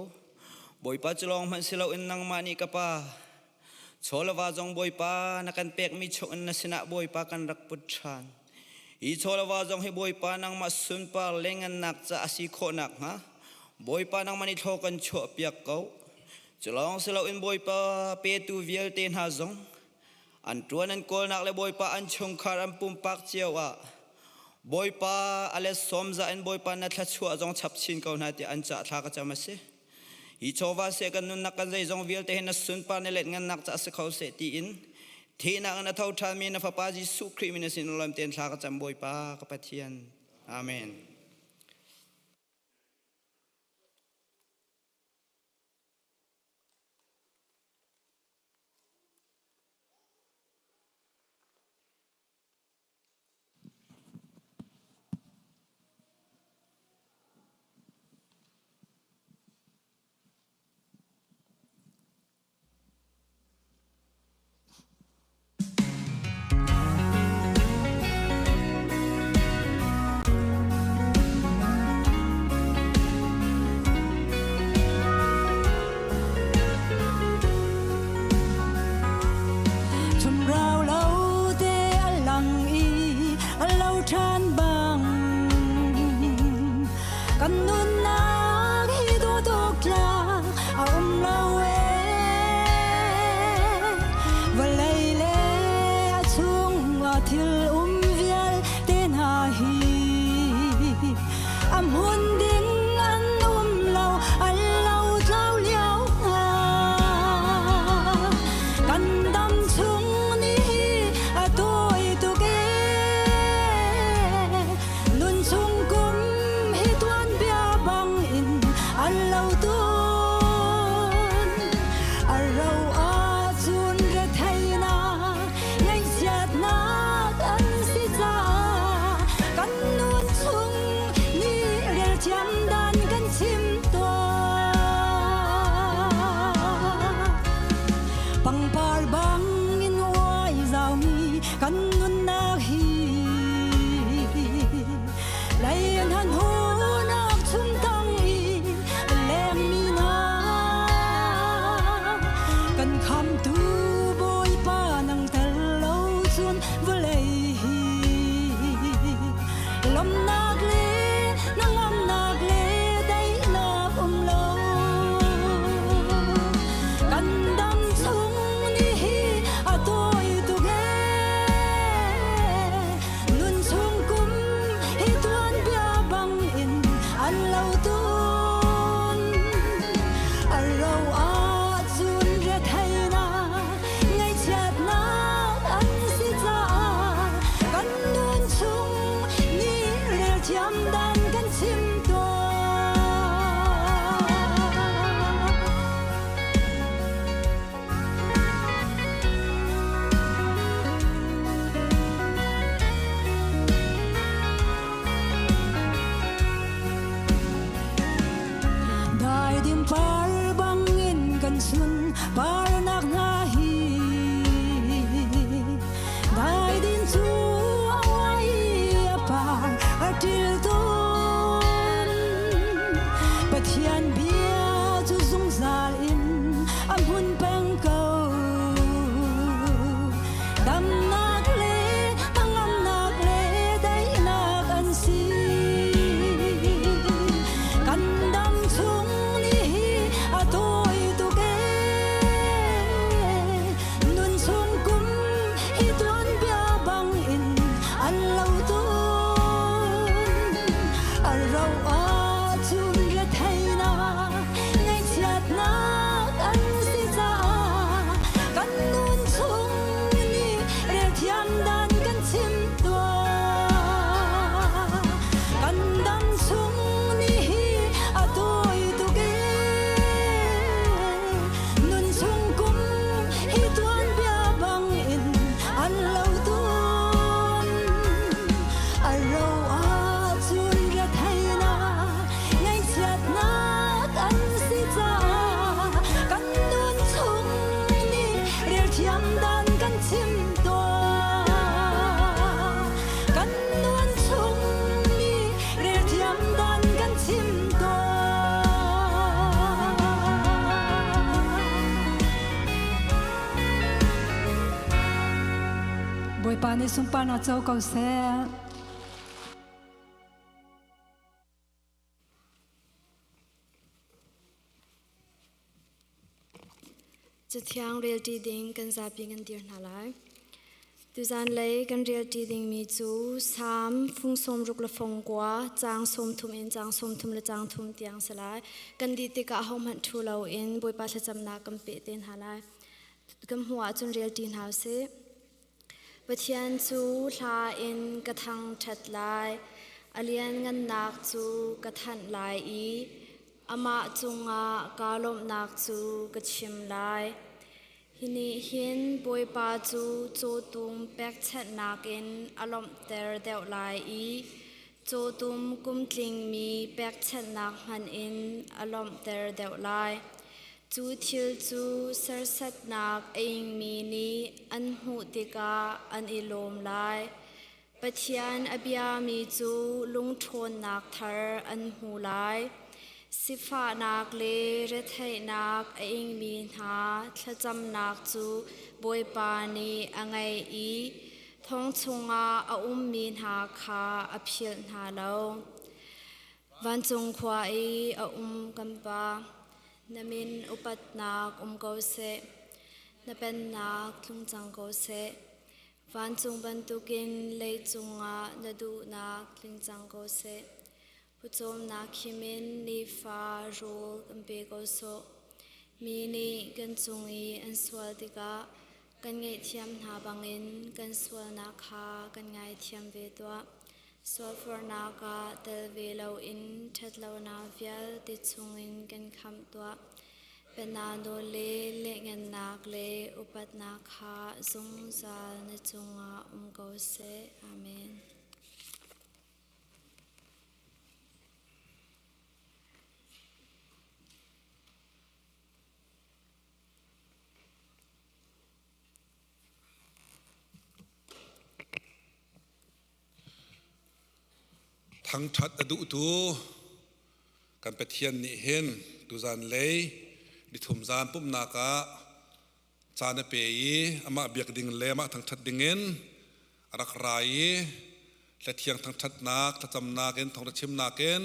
บอยป้าจะลองมันสิเราอินนังมานี่กป้าโชลวาจงบอยป้านักกันเปกมีชงนัสนะบอยป้ากันรักปุชานอีโชลวาจงให้บอยป้านังมาสุนปาเล่งกันนักจะอาศิโคนักฮะบอยป้านังมันอิโทกันชั่วเปียกเขาจะลองสิเราอินบอยป้าเปตูเวียลเตนหาจงอันตัวนั้นโกลนักเลยบอยป้าอันชงคารัมปุ่มปักเจียวะบอยป้าอะไรสมจะอินบอยป้านัทชั่วจงฉับชินเขาหน้าที่อันจะทักจะมาเสอีโชวาเสกันนุนนักกันใจจงวิลเตหินสุนปาเนเลตงันนักจะสเขาเสตีอินทีนักนัทเอาทามีนฟปาจิสุครีมินสินลมเตียนทักจำบอยป้ากับปะเทียนอาเมน bang par bang in wai zau mi kan nun na hi lai an han ho nak chum tang i lem mi na kan kham tu boy pa nang tel lo chun vlei hi lom nak le nang am nak le dai na lo kan dam chung ni hi a toi tu ge nun chung kum hi tuan bia bang in an lo tun a ro a chun re thai na ngai chat na an si cha kan nun chung ni re jam dan kan chim to dai dim par bang in kan sun par nak na hi dai din chu awai par atil ton pathian bia chu zung zal in am hun peng ko dam nak le angam nak le dai nak an si kan dam chung ni hi a toi tu ge nun chung kum hi tuan bia bang in an lo tun a ro a chun re thai na ngai chat na an si cha kan nun chung ni re thiam dan kan chim tua kan dam chung ni hi a toi tu ge nun chung kum hi tuan bia bang in an lo tun a ro a chun re thai na ngai chat na an si cha kan nun chung ni re thiam dan kan chim to kan nun chung ni re thiam dan kan chim to boy pa ni sum pa na chau kau seจะเที่ยงเรียลตีดิ่งกันซาปีกันเดียร์นาไลตุจานเลยกันเรียลตีดิ่งมีจูสามฟุงสมรุกละฟงกว่าจางสมทุมอินจางสมทุมละจางทุมเตียงสลายกันดีติกะหอมหันทูเราอินบอยปาชะจำนากันเปเตนหาไลกันหัวจนเรียลตีนหาเซปะเทียนจูลาอินกระทังชัดลายอเลียนงันนักจูกระทันลายอีอามาจุงกาลมนักจูกระชิมลายฮินิหินบอยปาจูโจตุมแบกเช็ดนักอินอารมณ์เตอร์เดวลายอีโจตุมกุมทลิงมีแบกเช็ดนักหันอินอารมณ์เตอร์เดวลายจูทิลจูเซอร์เซตนักเองมีนีอันหูติกาอันอิโลมลายปะเทียนอบิยามีจูลุงทนนักเธออันหูลายสิฟ้านักเลเรทัยนักเองมีหาทะจำนักจูบอยปานีอังไงอีท้องชงอาอุ้มมีหาคาอภิลหาเลาวันจงควายอาอุ้มกันปานามินอุปัตนักเกาเสนาเป็นนักลุงจังเกาเสวันจงบรรทุกินเลยจงนาดูนักลุงจังเกาเสผู้ชมนักขิมินนิฟาโรกันเปเกาโซมีนีกันจงอีอันสวติกากันไงเทียมหาบังอินกันสวนาคากันไงเทียมเวตัวสวฟอร์นากาเตลเวลาอินทัดลาวนาเวียลติดจงอินกันคำตัวเป็นนาโดเลเลเงินนักเลอุปัตนาคาจงจาลนจงเกาเสอาเมน บ ทั้งชัดอดุตูกันไปเทียนนี่เห็นตุจานเลยดิทุมจานปุ่มนากะจานเปย์อามาเบียกดิ่งเลยมาทั้งชัดดิ่งเงินรักไรและเทียงทั้งชัดนักทัจำนักเงินทองชิมนักเงิน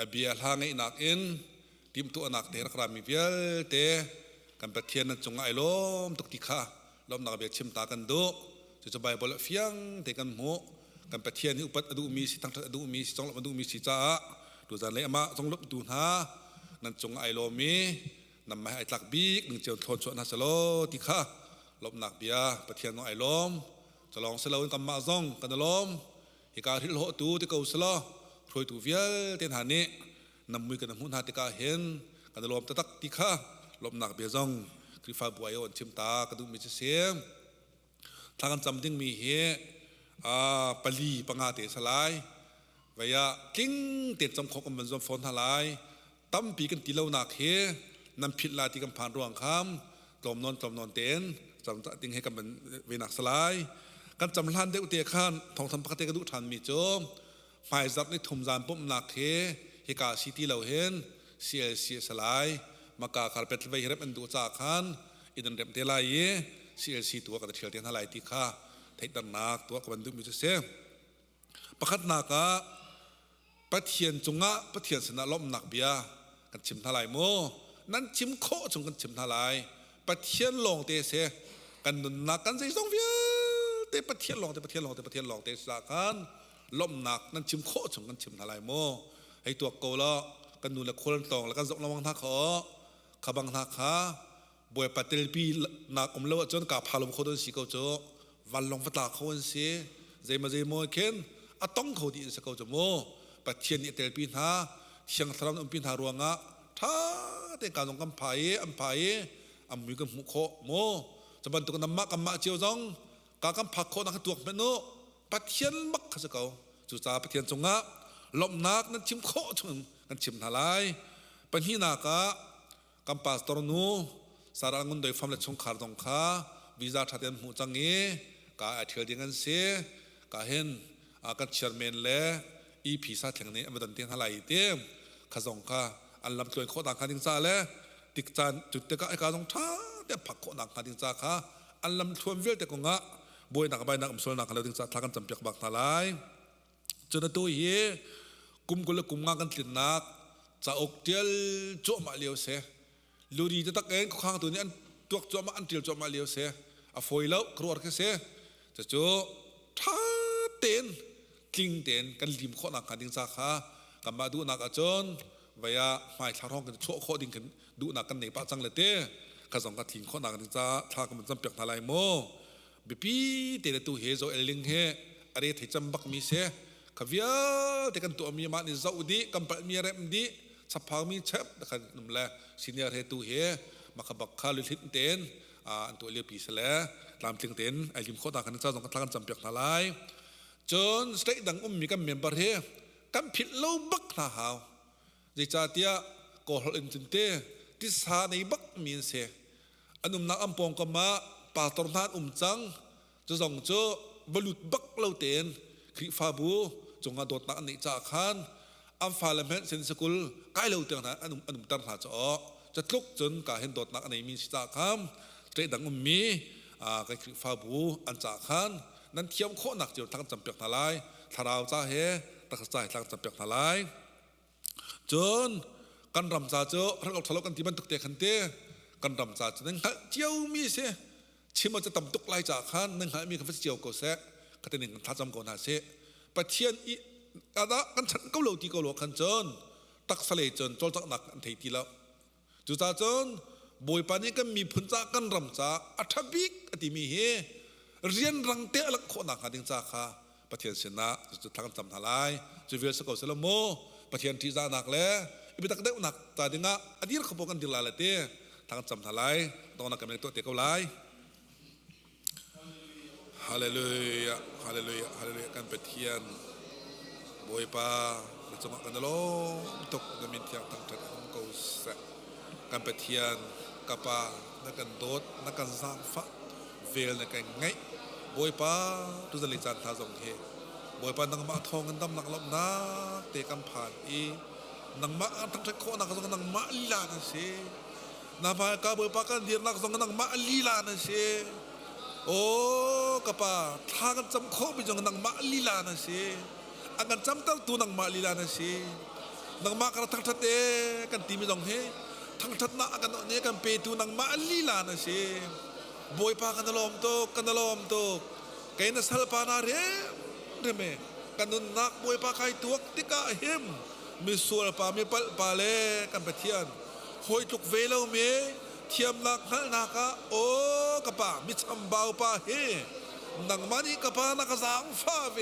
อเบียลางไงนักเงินดิมตัวนักเตะรักรามีเวลเตะกันไปเทียนนั้นจงไอลมตุกติขาลมนักเบียชิมตากันดูจะใบบอลเฟียงเตะกันหมูกันไปเทียนอุปัตอดุมีสิทั้งอดุมีสิจงลบอดุมีสิจ้าดูจานเลยอามาจงลบดูนะนั่นจงไอลมีนำมาให้ตักบีกหนึ่งเจ้าทนชวนฮัสโลติขาลมนักเบียไปเทียนน้องไอลมจะลองสลาวกันมาซองกันลมเหตุการณ์ที่โหดตูที่เขาสลาคอยตูเวียเต็นหานี้นำมือกันนำหุ่นหาติกาเห็นกันลมตะตักติขาลมนักเบียซองคริฟ้าบัวย้อนชิมตากระดูมีเสียงทางกันจำดิ้งมีเหตุปลีปังอาเตสลายวิยากิ้งเต็ดจำขกันบรรจงฝนทลายตั้มปีกันตีเหล่านักเหนำผิดลาที่กันผ่านรวงคำตอมนอนเต็นจำติ้งให้กันเป็นเวนักสลายกันจำลันเด็กอุเตคันทองทำพักเตกระดูทันมีโจมหมายจับในถุมจานปุ่มนักเหกาสิตีเหล่าเห็นเสียสลายมากาคาร์เป็ดไว้เร็บอันดูจากขันอินเดียเตลายCLC ตัวกันเที่ยวเทียนทลายที่ข้าไทยตันนักตัวกันดูมีเสียประคัดนักะปะเทียนจงะปะเทียนสนะล้อมนักเบียกันชิมทลายโมนั้นชิมโคจงกันชิมทลายปะเทียนลงเตะเสกันนุนนักกันใจสองเวียเตะปะเทียนลงเตะสักกันล้อมนักนั้นชิมโคจงกันชิมทลายโมให้ตัวโกละกันนุนละคนตองแล้วกันจบระวังท่าขอขบังท่าขาบวยปัตเตลปีนักอมเลวจนกับพาลมโคดนสีเกาโจวันลงฟัตาเขาอันเสียใจมาใจโมเข็นอะต้องเขาดีสเกาโจโมปัตเทียนเตลปีนาเชียงสระอุมปีนารวงะท่าเต็งการลงกำไผ่อัมไผ่อัมมีกันหุโคโมจะบรรทุกน้ำมักอัมมาเจียวจงการกำผักโคนักตัวเมนูปัตเทียนมักข้าสเกาจุจ่าปัตเทียนจงะลมนักนั้นชิมโคจงกันชิมทลายปัญหานากะกำปัสตรนูสารังุนโดยฟัมเลชงขาดตรงขาวีซ่าทัดเต็มหูจังเงี้กาเที่ยวดิ้งกันเสียกาเห็นกันเชิญเมนเล่อีพีซาแข่งนี้ไม่ต้องเตียงทลายเต็มข้าสงขาอันลำตัวโคตรต่างกันดิ้งซาเล่ติกจานจุดเตะก็ไอ้การสงท้าเดี๋ยวผักโคตรต่างกันดิ้งซาขาอันลำตัวเวลเตะกงะบวยนักใบนักอมส่วนนักเราดิ้งซาทากันจำเปียกบักทลายจนตัวเย่กุมกุลกุมงากันติดนักจะอกเดียลโจมาเลียวเสียลูดีจะตักเองข้างตัวนี้อันตัวจอมาอันเดียวจอมาเลี้ยวเสียอ่ะฝอยแล้วครัวก็เสียจะโจท่าเต้นกิ้งเต้นกันริมข้อนักกันดิ้งซาขากันมาดูนักอาจารย์วิยาไม่ทาร้องกันโชว์ข้อดิ้งกันดูนักกันในป่าจังเลยเต้ข้าสองกันทิ้งข้อนักกันดิ้งซาทากันมันจำเปียกทลายโมบิปีเตะตัวเฮโซเอลิงเฮอะไรที่จำบักมีเสียขวิยเตะกันตัวมีมาในซาอุดีกันปะมีเรมดีสับพามีเชฟนะครับนั่นแหละสิเนียร์เฮตูเฮมาขบักข้าลุลินเต้นอันตัวเลี้ยปีเสลตามติงเต้นไอริมโคตากันจ้าสองกันทางกันจำเปียกทลายจนสเตย์ดังมีกันเมียนบาร์เฮกันผิดเล่าบักนาหาวจิจ่าเตียโกฮลอินตินเต้ที่สาในบักมีนเสอันนักอัมพงก็มาป่าตรนานจังจะส่งโจบลุดบักเล่าเต้นคริฟาบูจงอาโดดนักในจ่าขันอัมฟาเลเมนเซนสกุลใกล้เราเตียงนะอันนุ่มตั้งหาจอจะทุกจนกาเห็นโดดนักในมีสิจากคำเตะดังมีก็คือฟาบูอันจากขันนั้นเที่ยวโคหนักเจียวทั้งจำเปียกทลายทาราวจ้าเฮตักใจทั้งจำเปียกทลายจนกันรำจ่าเจ้าพระเราทะเลาะกันที่บ้านตุกเตะขันเตะกันรำจ่าเจ้านั่งเจียวมีเสชิมันจะต่ำตุกไล่จากขันนั่งหามีคำว่าเจียวก็เสก็จะหนึ่งท้าจำก่อนหาเสปะเทียนอีอาดะกันฉันก็เหลวที่ก็เหลวขันจนตักสเลจนจอลจักหนักอันเทตีแล้วจุดจ่าจนบอยปานี้ก็มีพันจ่ากันรำจ่าอัฐบิกอติมีเฮเรียนรังเตะลักโคนักกันดิ้งจ่าค่ะปะเทียนเสนาจุดทางจำทลายจุดเวลสกอเซลโมปะเทียนที่จ่าหนักแล้วอีบิตักเด็กหนักจ่าดิ้งอ่ะอดีตเขาบอกกันดิ้งลายเตะทางจำทลายตอนนักกันเป็นตัวเตะเขาลายฮาเลลูยาฮาเลลูยาฮาเลลูยากันปะเทียนบอยปาจังหวะกันโลตกจะมีเที่ยวตั้งแต่ของเขาเสกันปะเทียนกับปานักกันโดดนักกันสร้างฟ้าเวลนักกันไงบอยปาตุจลิจันทาสงเฮบ วยปานังมาทองกันดำนักลบนักเตะกันผ่านอีนังมาทั้งทั้งโคนักส่งนังมาลีลานะเสนาพายกาบวยปากันเดียนักส่งนังมาลีลานะเสโอ้กะปาทากันจำโคไปจงนังมาลีลานะเสอันกันจำตั้งตัวนังมาลีลานะเสนังมากันทั้งทัดเตกันตีไม่จงเฮทั้งทัดนักกันเนี่ยกันเปตูนังมาลีลานะเสบวยปากันตลอมโตกันตลอมโตไกนัสฮัลปานาเรเมกันนุนนักบวยปาไก่ตัวติกาเฮมมีส่วนปามีปาเลกันไปเทียนหอยจุกเวลเมเทียมนักฮัลนักโอ้กะปามีชำบ่าวปาเฮนังมันอีกะปานักสังฟ้าเว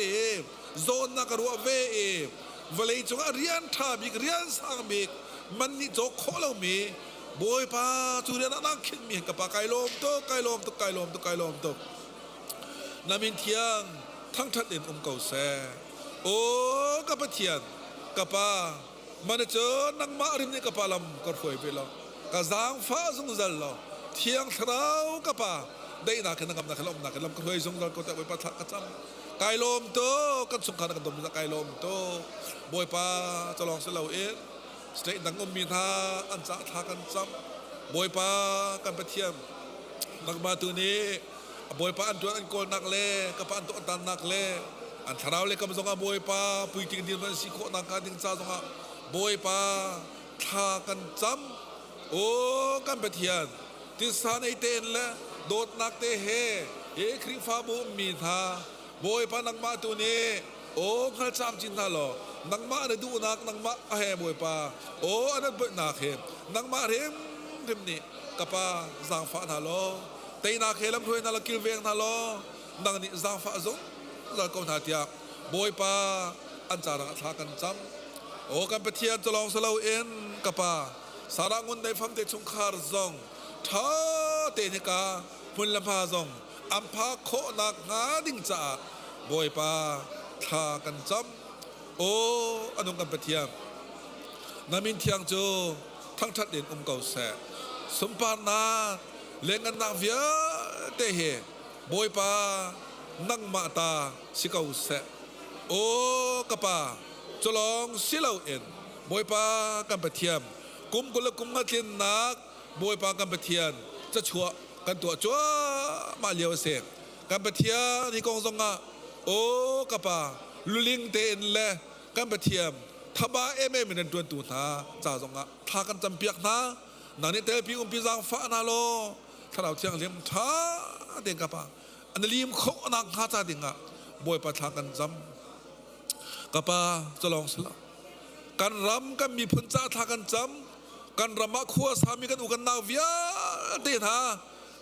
โซนนักรัวเวเวลย์จงเรียนท่าบิกเรียนสังบิกมันนี่จกโคลเมบวยปาจุเรียนนักขิดมีกะปาไก่ลมโตไก่ลมโตไก่ลมโตไก่ลมโตนามินเทียงทั้งทัดเด่นเก่าแซ่โอ้กับปะเทียนกับปามันเจอนังมาริมนี่กับปาลำก็รวยไปแล้วกับจางฟ้าสงจัลแล้วเทียงเท้ากับปาได้นักนักนักลมนักลมก็รวยสงจัลก็จะไปปะทะกันซ้ำไก่ลมโตกันสงครามกันตรงนี้ไก่ลมโตบวยปาจะลองเสลาเอ็นสเตดังอมมีท่าอันจะทากันซ้ำบวยปากันปะเทียนนักมาตัวนี้บวยปาอันตัวอันโกนักเล่กับปาอันตัวอันนักเล่อันทาราวเล่กับสงบวยปาปุยติงดินมันสิโคนักการดิงซาสงบวยปาทากันจำโอ้กันไปเทียนที่สานไอเตนเล่โดดนักเตเฮคริฟ้าบุมีท่าบวยปานักมาตัวนี้โอ้ข้าจำจินท่าหล่อนักมาเนี่ยดูนักมาเฮบวยปาโอ้อันนั้นเบิดนักเฮนักมาเฮมนี่กับปาจางฟ้าท่าหล่อแต่นักเฮลัมถ้วยนักกิลเวงท่าหล่อนังนี่จางฟ้าจงเราก็ท่าเทียบวยปาอันจาระทากันจำโอ้กันไปเทียนจะลองสลาวเอ็นกับปาสาระงุนได้ฟังเตชงคาร์จงท้าเตนิกาพุนลำพาจงอัมพาโคนักงาดิ่งจ่าบวยปาทากันจำโอ้อันนั้นกันไปเทียนนามินเทียงโจทั้งทัดเด่นเก่าแสสมปานาเลี้ยงกันนักเวียเตเฮบวยปานังมาตาสิกาอุเสโอกะปาจลองสิลาวเอ็นบวยปากันปะเทียมกุมกุลกุมงัดลินนักบวยปากันปะเทียนจะชัวกันตัวชัวมาเลียวเสกกันปะเทียนี่กองทรงะโอกะปาลุลิงเตนเลกันปะเทียมทบาเอเมมินันตัวนาจ่าทรงะทากันจำเปียกนะนันนี่เตปีอุมพิจางฟ้านาโลถ้าเราเที่ยงเลี้ยงท้าเด็กกะปาอันนี้ลิมโคนักฮาจาดิงะบวยปะทากันจำกะปาจะลองสละกันรำกันมีพันจ่าทากันจำกันรำมาขัวสามีกันอุกันนาวิยเตถา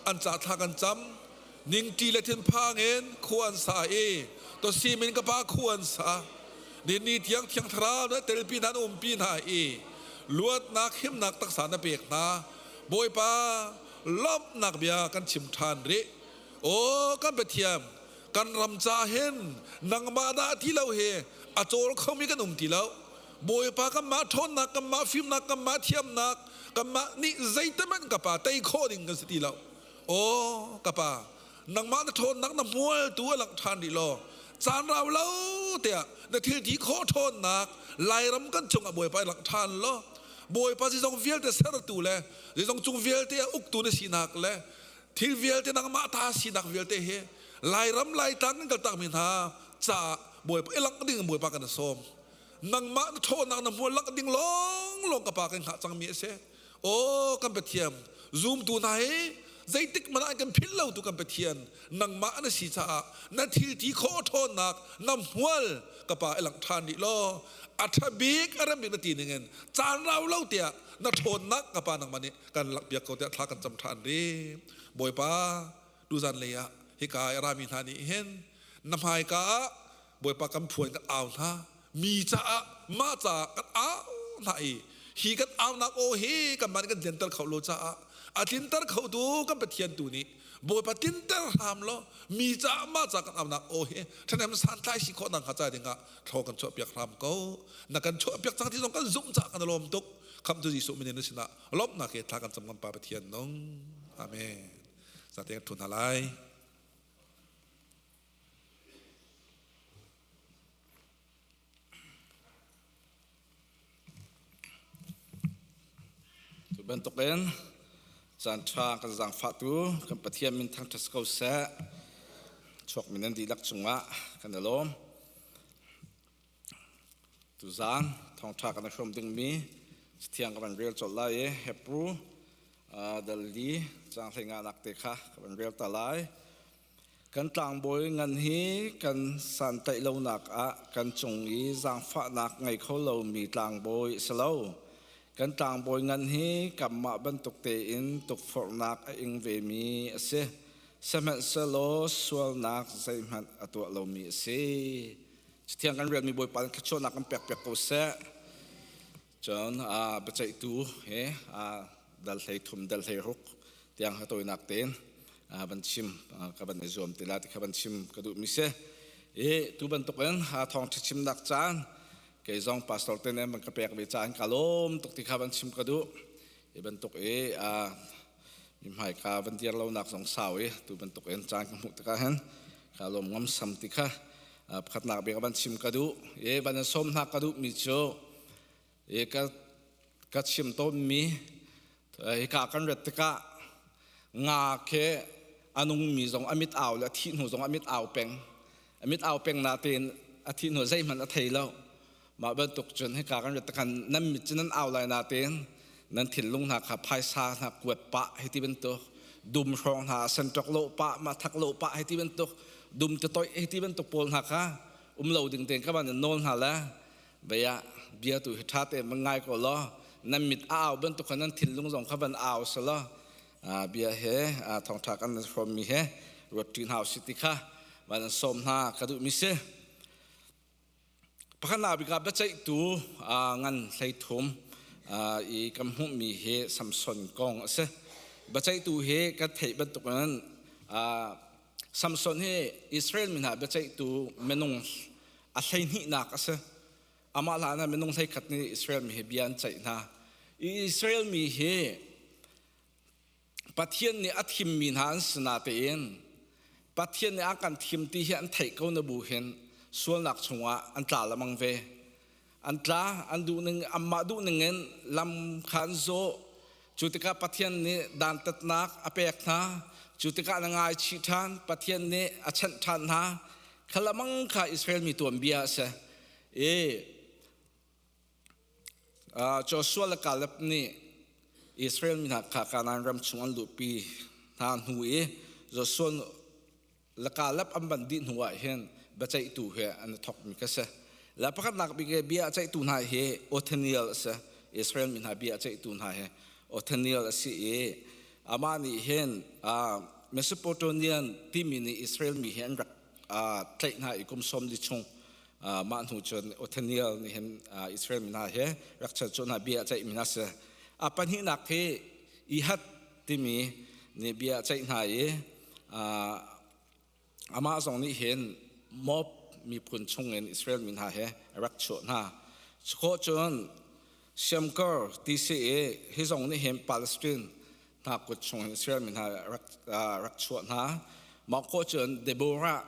อันจ่าทากันจำนิ่งจีเลทินพางเงินควรสาเอตัวซีมินกะปาควรสานี่เทียงทราเนเตลปีนันปีนาเอลวดนักหิมนักตักษาเปียกนาบวยปาลบนักเบียกันชิมทานริโอ้กันไปเทียมกันรำจาเห็นนังมาดาที่เราเฮอาโจรเขามีกันที่เราบวยปากันมาทนนักกันมาฟิมนักกันมาเทียมนักกันมานี่ใจเต็มันกับปาไตโคดิงกันสติเราโอ้กับปานังมาทนนักน้ำมัวตัวหลังทานดีโลจานเราเล่าเตี่ยนาทีที่โคทนนักไล่รำกันจงบวยไปหลังทานโลบวยปาสิจงเวียลเตเสรตูเลยสิจงจงเวียลเตอุกตูนสินักเลยที่เวียลเตนังมาตาสินักเวียลเตเฮไล่รำไล่ตังกันตักมินหาจ่าบวยไปหลังดิ่งบวยปากันสมนังมาโทษนังน้ำมัวหลังดิ่งลงกับปากันหาจังมีเสโอ้กันไปเทียมซูมตัวไหนใจติกมันกันพิลเราตัวกันไปเทียนนังมาอันสิจ่านาทีที่โคโทษนักน้ำมัวกับปาหลังทานดิโลอัฐบิกอะไรบิกนาทีหนึ่งเงินจานเราเล่าเตี่ยนักโทษนักกับปานังมันนี่กันหลักเบียกเขาเตี่ยทากันจำทานรีบวยปาดูจันเลยอะฮิกายรามิธานิเห็นน้ำหายกะบวยปากำพวนกันเอาท่ามีจ้ามาจ้ากันเอาไหนฮีกันเอานักโอเฮกันมันกันเดินตะเขาโลจ้าอาทินตะเขาดูกันไปเทียนตัวนี้บวยปาทินตะทำล้อมีจ้ามาจ้ากันเอานักโอเฮท่านนั้นสันไตสิโคนังข้าใจเด็กะทอกันชอบเปียกทำเขานักกันชอบเปียกจังที่ต้องกันซุ่มจ้ากันลมตกคำจุดิสุมิเนนสินะลบนักเหตุทากันจำกันปาไปเทียนน้องอาเมนสัตย์ทุนอะไร bentuk en zan tra kan zang fatu kan pathian min thang tas ko se chok min di lak chunga kan alom tu zan thong tra kan shom ding mi thiang kan rel chol lai hepru dal di chang thenga nak te kha kan rel ta lai kan tlang boi ngan hi kan san tai lo nak a kan chung i zang fa nak ngai kho lo mi tlang boi selo kan tlang boi ngan hi kam ma ban tuk te in tuk for nak a ing ve mi ase semen selo sual nak zai man atwa lo mi ase thiang kan rel mi boi pan ka chon nak kan pek pek ko se chon bachai tu he dal thei thum dal thei ruk tiang hatoi nak ten ban chim ka ban zom tila ti ka ban chim ka du mi se tu ban tok en thong chim nak chan ke zong pastor ten em ka pek ve chan kalom tok ti ka ban chim ka du ban tok mi mai ka ban tiar lo nak song saw tu ban tok en chan ka mu ta ka hen kalom ngam sam ti kha phat nak be ka ban chim ka du ban som na ka du mi cho ka chim to mi ka kan ret ka nga ke anung mi zong amit aw la thi nu zong amit aw peng na ten a thi nu zai man a thei lo ma ban tuk chun he ka kan ret kan nam mi chinan aw lai na ten nan thil lung na kha phai sa na kwat pa he ti ben to dum rong ha san tok lo pa ma thak lo pa he ti ben to dum te toy he ti ben to pol na kha lo ding ten ka ban non ha la baya bia tu he tha te mangai ko lo nam mit aw ban to kan thil lung zong kha ban aw sa lo bia he thong thak an from mi he rotin house city kha ban som na ka du mi se pakana bi ka ba chai tu ngan sei thum I kam hu mi he samson kong ase ba chai tu he ka thei ban tuk an samson he israel min ha ba chai tu menung a thei ni nak ase ama la na menung thei khat ni israel mi he bian chai na israel mi he pathian ni athim min han sna te en pathian ni akan thim ti hian thei ko na bu hen sual nak chunga an tla lamang ve an tla an du ning amma du ningen lam khan zo chutika pathian ni dan tat nak apek na chutika na ngai chi than pathian ni achan than na khalamang kha israel mi tuam bia se joshua la kalap ni Israel min ha kanan ram chungan lupi han hui zo son lakalap am bandin huwa hen bachai tu he an thok mi ka se la pakat nak bi ke bia chai tu na he othniel se Israel min ha bia chai tu na he othniel si amani hen Mesopotamian timini Israel mi hen tlai na ikum som li chung man hu chon othniel ni hen Israel min ha he rak cha chon ha bia chai min ha se apan hi nak he ihat timi ne bia chai na ye ama zong ni hen mop mi phun chung en Israel min ha he rak cho na kho chon shamkar ti se he zong ni hem Palestine ta ko chung Israel min ha rak cho na ma kho chon Deborah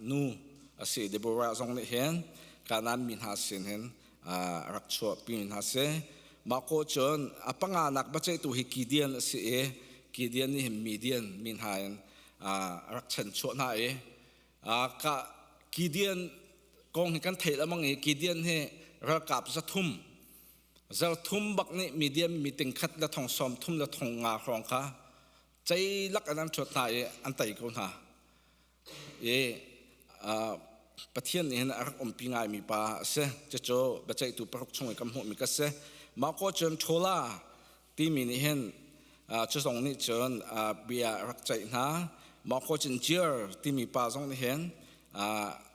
nu ase Deborah zong ni hen kanan min ha sin hen rak cho pin ha se mako chon apanganak bachai tu hi Gideon si Gideon ni Midian min hain rakchan cho na ka Gideon kong kan thei lamang Gideon he rakap za thum bak ni Midian meeting khat la thong som thum la thong nga rong kha chai lak anam chot na an tai ko na pathian ni hen arak pingai mi pa se cho bachai tu parok chung kam ho mi ka se mako chon thola ti mi ni hen chosong ni chon bia rak chai na mako chen jer ti mi pa zong ni hen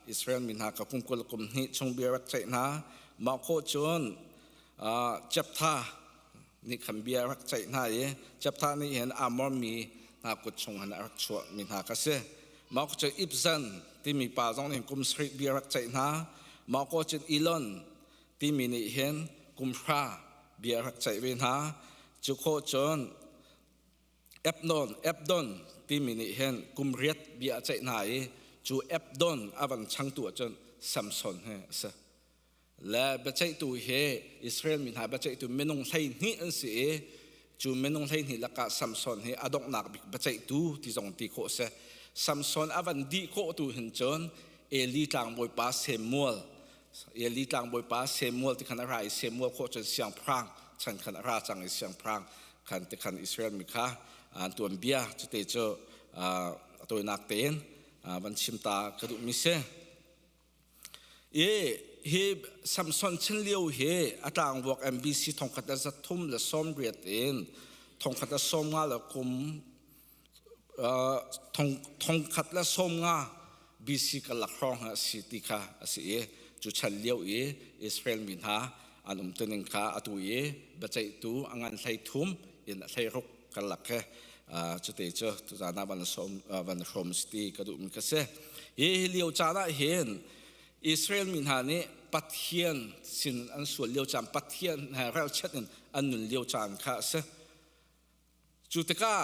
Israel min ha ka kumkul kum ni chung bia rak chai na mako chon chaptha ni kham bia rak chai na chaptha ni hen amor mi na ku chung han rak chwa min ha ka se mako chon ibzan ti mi pa zong ni kum sri bia rak chai na mako chen ilon ti mi ni hen kum phra bia rak chai ven ha chu kho chon epdon ti mi ni hen kum riat bia chai na chu epdon avan chang tu chon samson he sa la bachai tu he Israel min ha bachai tu menong thai ni an si จูเมนงให้นี่ละกะซัมซอนให้อดอกนักบิกบัจจัยตูที่จงตีโคเสซัมซอนอวันดีโคตูหินจนเอลีต่างบอยป้าเซมัวเอลีต่างบอยป้าเซมัวที่ขันอะไรเซมัวโคจนเสียงพรางฉันขันราจังเสียงพรางขันที่ขันอิสราเอลมิค่ะตัวเบียจะเตจตัวนักเต้นวันชิมตากระดูกมิเซเฮซัมซอนเช่นเลี้ยวเฮอาจารย์บอก MBC ทองขัดจะทุ่มและซ้อมเรียดเองทองขัดจะซ้อมงาและคุมทองขัดและซ้อมงา BC กับหลักร้องสิติค่ะสิจุดเฉลียวอิสราเอลมินหาอันตัวหนึ่งค่ะอัตัวบัจจัยตัวอังอันใส่ทุ่มอินใส่รุกกันหลักแค่จุดเตจตัวจานาวันซ้อมวันโฮมสตีกระดูกมิกเซ่เลี้ยวจานาเห็นอิสราเอลมินหานี้ปัทเทียนสินอันส่วนเลี้ยวจานปัทเทียนเราเช่นอันหนุนเลี้ยวจานค่ะเสจุดก้า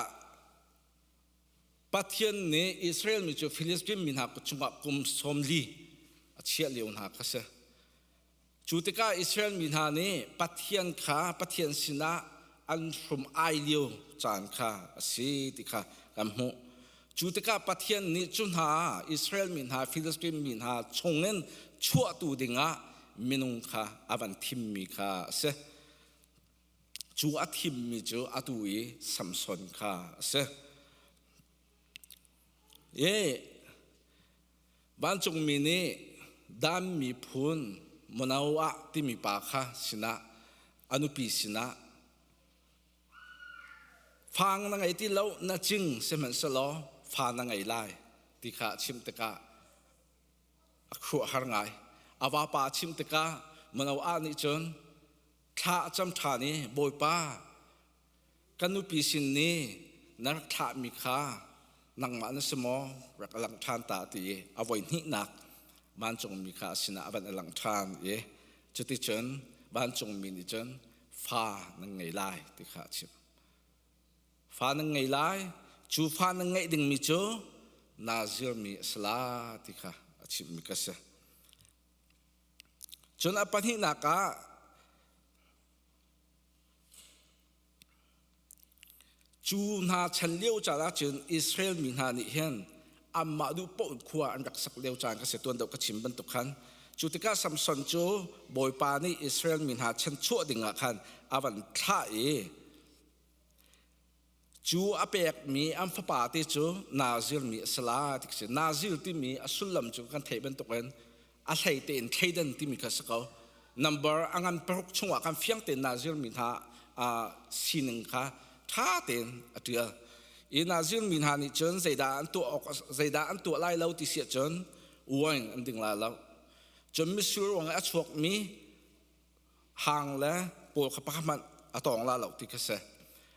ปัทเทียนนี้อิสราเอลมีจุดฟิลิปปินส์มินหากุจุงกุมสมลีเชียเลี้ยวหาค่ะเสจุดก้าอิสราเอลมินหานี้ปัทเทียนค่ะปัทเทียนสินะอันสมไอเลี้ยวจานค่ะสิติค่ะกำหูจุดก้าปัทเทียนนี้จุนหาอิสราเอลมินหาฟิลิปปินส์มินหาชงเงินชั่วตูดิงะมินุงค่ะอวันทิมมีค่ะเสจูอัทิมมีจูอัตุยสัมสนค่ะเสบ้านจงมีนี้ดามมีพูนมนาวะที่มีปากค่ะสินะอนุปีสินะฟังนังไงที่เราน่าจริงเสมันสลอฟังนังไงไล่ที่ข้าชิมตะกะครัวหาไงอาวาปาชิมตะกะมันเอาอันนี้จนท่าจำท่านี้บอยป้ากันนุปีสินนี้นักท่ามีค่านังมันสมอรักหลังทานตาตีเอาไว้นิหนักบ้านจงมีค่าสินะบันหลังทานจุดที่จนบ้านจงมีนี่จนฟ้านังไงไล่ที่ข้าชิมฟ้านังไงไล่จูฟ้านังไงดึงมีจูนาซิลมีสลาที่ข้าชิมมิกาเซจนอปันหินักะจูนาฉันเลี้ยวจาระจนอิสราเอลมินหานิเฮนอามาดูปนขวาอันรักสักเลี้ยวจานก็เสียตัวเดียวก็ชิมบรรทุกขันจุดที่ก้าสัมสนจูบอยปานีอิสราเอลมินหาฉันชั่วดิ่งขันอาวันท่าจูอาเปกมีอัมฟปาติจูนาซิลมีสลาติกเสนาซิลที่มีอสุลัมจูกันเทบันตุกันอาศัยเต็นเทดันที่มีกษัตริย์ number อังอันปรุกช่วงกันเฟียงเต็นนาซิลมีท่าสินึงค่ะท่าเต็นอัตเดียอีนาซิลมีท่านี่จนใจด่าอันตัวออกใจด่าอันตัวไล่เราที่เสียจนอวยอันดึงไล่เราจนมิสูรวงอัชวกมีห่างและปวดขับมันอัตองไล่เราที่กษัตริย์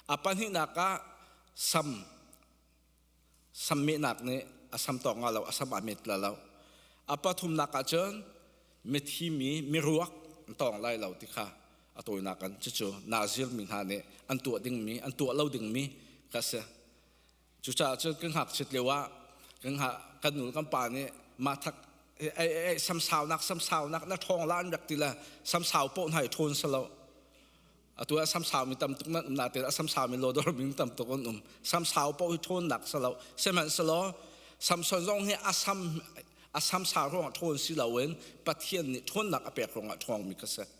อาปันหินักะสัมเมนักเนี่ยสัมตองเราสัมอามิตเราอาปัทุมนักจนเมทีมีรัวตองไล่เราที่ข้าอัตัวนักกันจู่ๆนาซิลมินหาเนี่ยอันตัวดึงมีอันตัวเราดึงมีก็เสียจู่ๆจนกังหักเฉลียวว่ากังหักกันหนุนกันป่าเนี่ยมาทักสัมสาวนักนักทองล้านรักทีละสัมสาวโป้นให้ทนสละตัวสัมสาวมีตำตุกนั้นนาเตอสัมสาวมีโลดอร์มีตำตุกนั้นสัมสาวโป้ทนหนักสละเสมันสละสัมสนร้องให้อาสัมสาวร้องทนสิละเว้นปะเทียนนี่ทนหนักอเปียกร้องทองมีกษัตริย์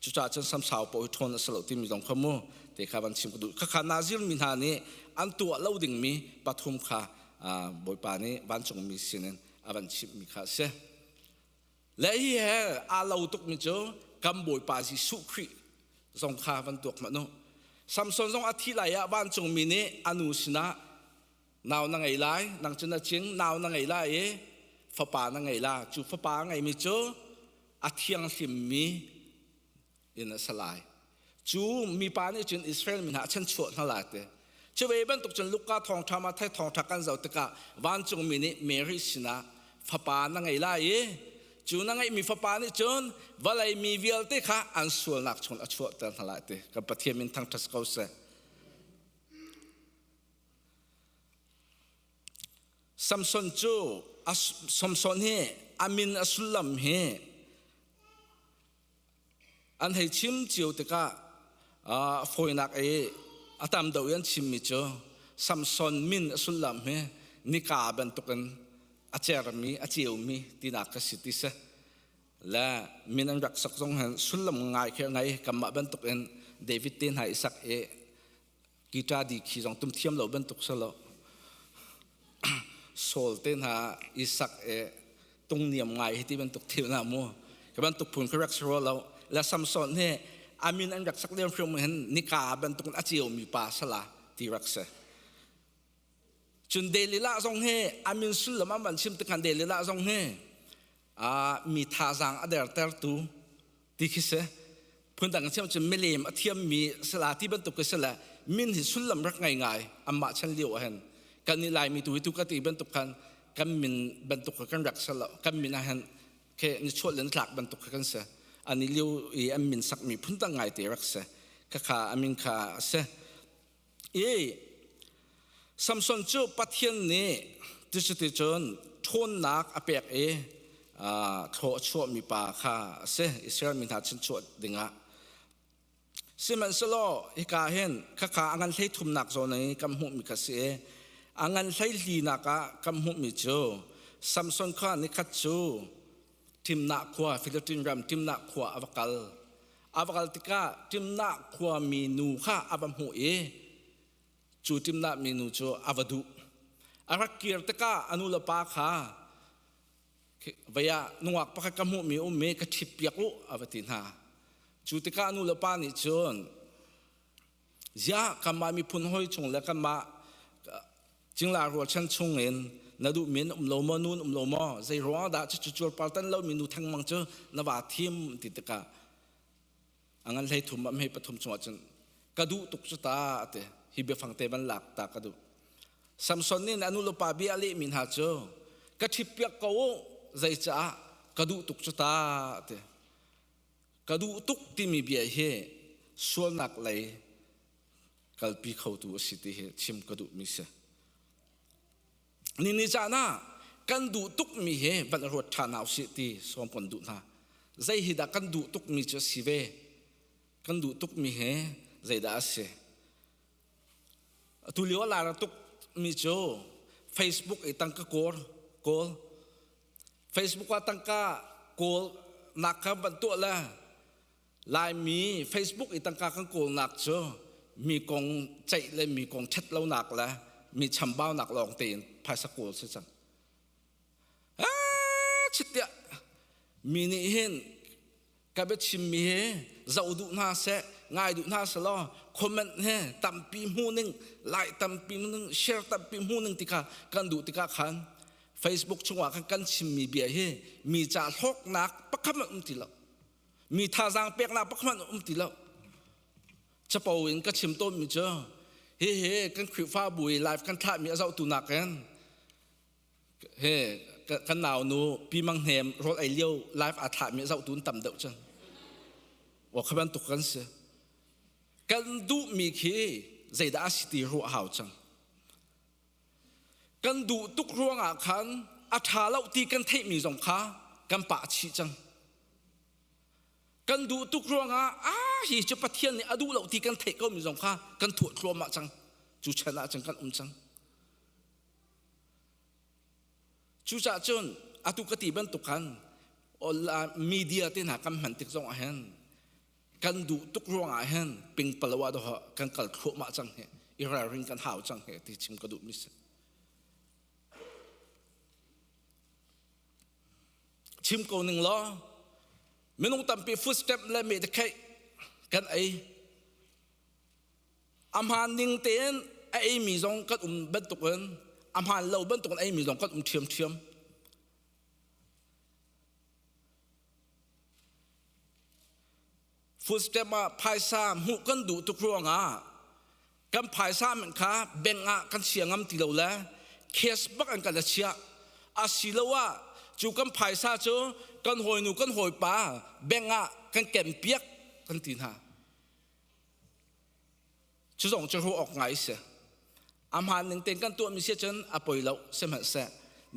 จุดจนสัมสาวโป้ทนสละที่มีตรงขโมยแต่ข้าวันชิมกระดูข้านาซิลมินหานี้อันตัวเล่าดิ่งมีปฐุมข้าบอยปานี้วันจงมีสินอาวันชิมมีข้าเสและที่เหรออาเราตุกมิโจกำบอยปาจิสุครีสงขาวันตัวมันโนสัมสนสงอาทิตย์ไหลบ้านจงมีนี้อนุสนะนาวนังไงไลนังจุนจิงนาวนังไงไลฝปานังไงไลจูฝปาไงมิโจอาทิยังสิมีอินสลายจูมีปานี่จุนอิสราเอลมินหาฉันชวดนั่นแหละเตเชื่อว่าเป็นตุกจนลูกกาทองทามาไทยทองทักกันเจ้าตะกะวันจงมีนี้เมริสนะฝปานังไงไลจูนังไงมีฝปานี่จนว่าไรมีวิลเตค่ะอันส่วนหนักชนอัชวดนั่นแหละเตกับประเทศมินทั้งทัศกเสสัมสนจูสัมสนเฮอามินอัสุลัมเฮอันให้ชิมจิวตะกะฝอยนัก อาตามดาวยันชิมมิจ้าซัมซอนมินสุลลัมเฮนิกาบันตุกันอาเจรมีอาเจียวมีที่นักสิทธิเสและมินันรักสักสองหันสุลลัมง่ายแค่ไงกำมาบันตุกันเดวิดเทนหายสักกีตาร์ดีขีจงตุ้มเทียมเราบันตุกสละโซลเทนหาอิสักตรงเนียมง่ายที่บันตุกเทียมนามัวกับบันตุกผลครักสโรเราและซัมซอนเฮอามินอันรักสักเลี้ยงพรหมเห็นนิกาบันตุกันอาเจียวมีปาสละที่รักเสจนเดลิละซองเฮอามินสุลมาบันชิมตะกันเดลิละซองเฮมีท่าจางอเดร์เตอร์ตูที่คิดเสพูดต่างกันเช่นจนไม่เลมเทียมมีสลาที่บรรทุกก็สละมินหิสุลลำรักง่ายๆอัมมาฉันเลี้ยวเห็นกันนี่ลายมีตัวทุกติบรรทุกกันมินบรรทุกกันรักสละกันมินเห็นแค่นิชวลเลนหลักบรรทุกกันเสอันนี้เลี้ยวอัมมินสักมีพูดต่างง่ายที่รักเสก็ขาอัมมินขาเสซัมซอนจูปัทยันนี่ที่สุดที่จนทนนักอเปกโคชัวมีปาค่าเสอิสราเอลมีทัดชินชวดดิ่งสิมันสโลฮิกาเห็นข้าขาอังกันใช้ทุ่มหนักโซนนี้กำหุมีกษอังกันใช้ลีนักกำหุมีโจซัมซอนข้านิคัตจูทีมนักขวาฟิลิปปินส์รำทีมนักขวาอวกาลติกาทีมนักขวามีนูข้าอับหุจูทีมนักมีนูโจอวดุอารักเกียร์ติกาอนุลปาข้าวิยาหนวกปะกำหุมีเมกทิพยักอุอวตินหาจูติกาอนุลปานิจนยาคำมามีพุนห้อยชงและคำมาจึงลารัวชันชงเงินนาดูมีนโลมานูนโลมาใจรัวดาจะจุดปาตันเรามีนูทั้งมังเจอนวาทีมติดกาอังกันเลยทุ่มไม่ปฐมชงจนกระดูตุกจุตาเตฮิเบฟังเตบันหลักตากระดูซัมซอนนี่อนุลปาบิอาลีมินหาเจกทิพยักเขาใจจ้ากระดูตุกจุตาเตกระดูตุกที่มีเบียเฮส่วนนักเลยกัลปีเขาตัวสิทธิเฮชิมกระดูมิเสนี่จานะกันดูตุกมีเฮบันรถฐานเอาสิทธิสมปนดูนะใจฮิดากันดูตุกมีจะสิเวกันดูตุกมีเฮใจดาเสตุลิวลาตุกมีโจ Facebook ไอ้ตั้งก็โกล Facebook ว่าตั้งก็โกลนักครับบรรทุกละลายมี Facebook อีตั้งการโกงหนักเจ้ามีกองใจเลยมีกองชัดเล่าหนักแล้วมีชำเบ้าหนักลองเตียนภายสกุลสิจังชิดเดียมีนี่เห็นกับชิมมีเฮจะดูน่าเสะง่ายดูน่าสลอคอมเมนต์เฮตั้มปีมูนึงไลค์ตั้มปีมูนึงแชร์ตั้มปีมูนึงติกากันดูติกาขัน Facebook ช่วงกันชิมมีเบียเฮมีจ่าทกหนักปักขมันติละมีท่าจางเปียกหน้าปักมันติละจะเป่าเองก็ชิมต้นมีเจอเฮ้กันคลิปฟ้าบุยไลฟ์กันท่ามีเอาตุนักกันเฮ้กันหนาวนูปีมังแหมรถไอเลี้ยวไลฟ์อาถามีเอาตุนต่ำเดาจังว่าขบันตุกันเสียกันดูมีขี้ใจด่าสิติรัวหาวจังกันดูตุกรัวงอาคันอาถาเล่าตีกันเทมีสงค้ากันปะชีจังกันดูตุกรัวงฮิจะปะเทียนนี่อดูเล่าตีกันเทก็มีสงค้ากันถวดครัวมาจังจูชนะจังกันจังจูจ่าจนอาตุกติบันตุกันอลามีเดียที่หาคำหันติกจงอาเห็นกันดูตุกรัวงอาเห็นปิงปลวาดหะกันกัลครัวมาจังเหอิราริงกันหาวจังเหที่ชิมกระดูมิสชิมโกนึงล้อไม่ต้องตั้งปีฟุตสเต็ปและไม่ได้แค่กันไออาหารนิ่งเตียนไอมีสองกัดบรรทุกกันอาหารเราบรรทุกกันไอมีสองกัดเทียมฟุตสเต็ปมาพายซ้ำหูกันดูทุกเรื่องกันพายซ้ำมันข้าเบ่งกันเสียงตีเราแล้วเคสบักอันกันเชียอาศิลว่าจูกันภายซาโจกันหอยหนูกันหอยปลาแบงกันแก่มเปียกกันตีนหาชุดส่งจะรู้ออกไงเสียอาหารหนึ่งเต็งกันตัวมีเสียจนอภัยเราเสมอเสีย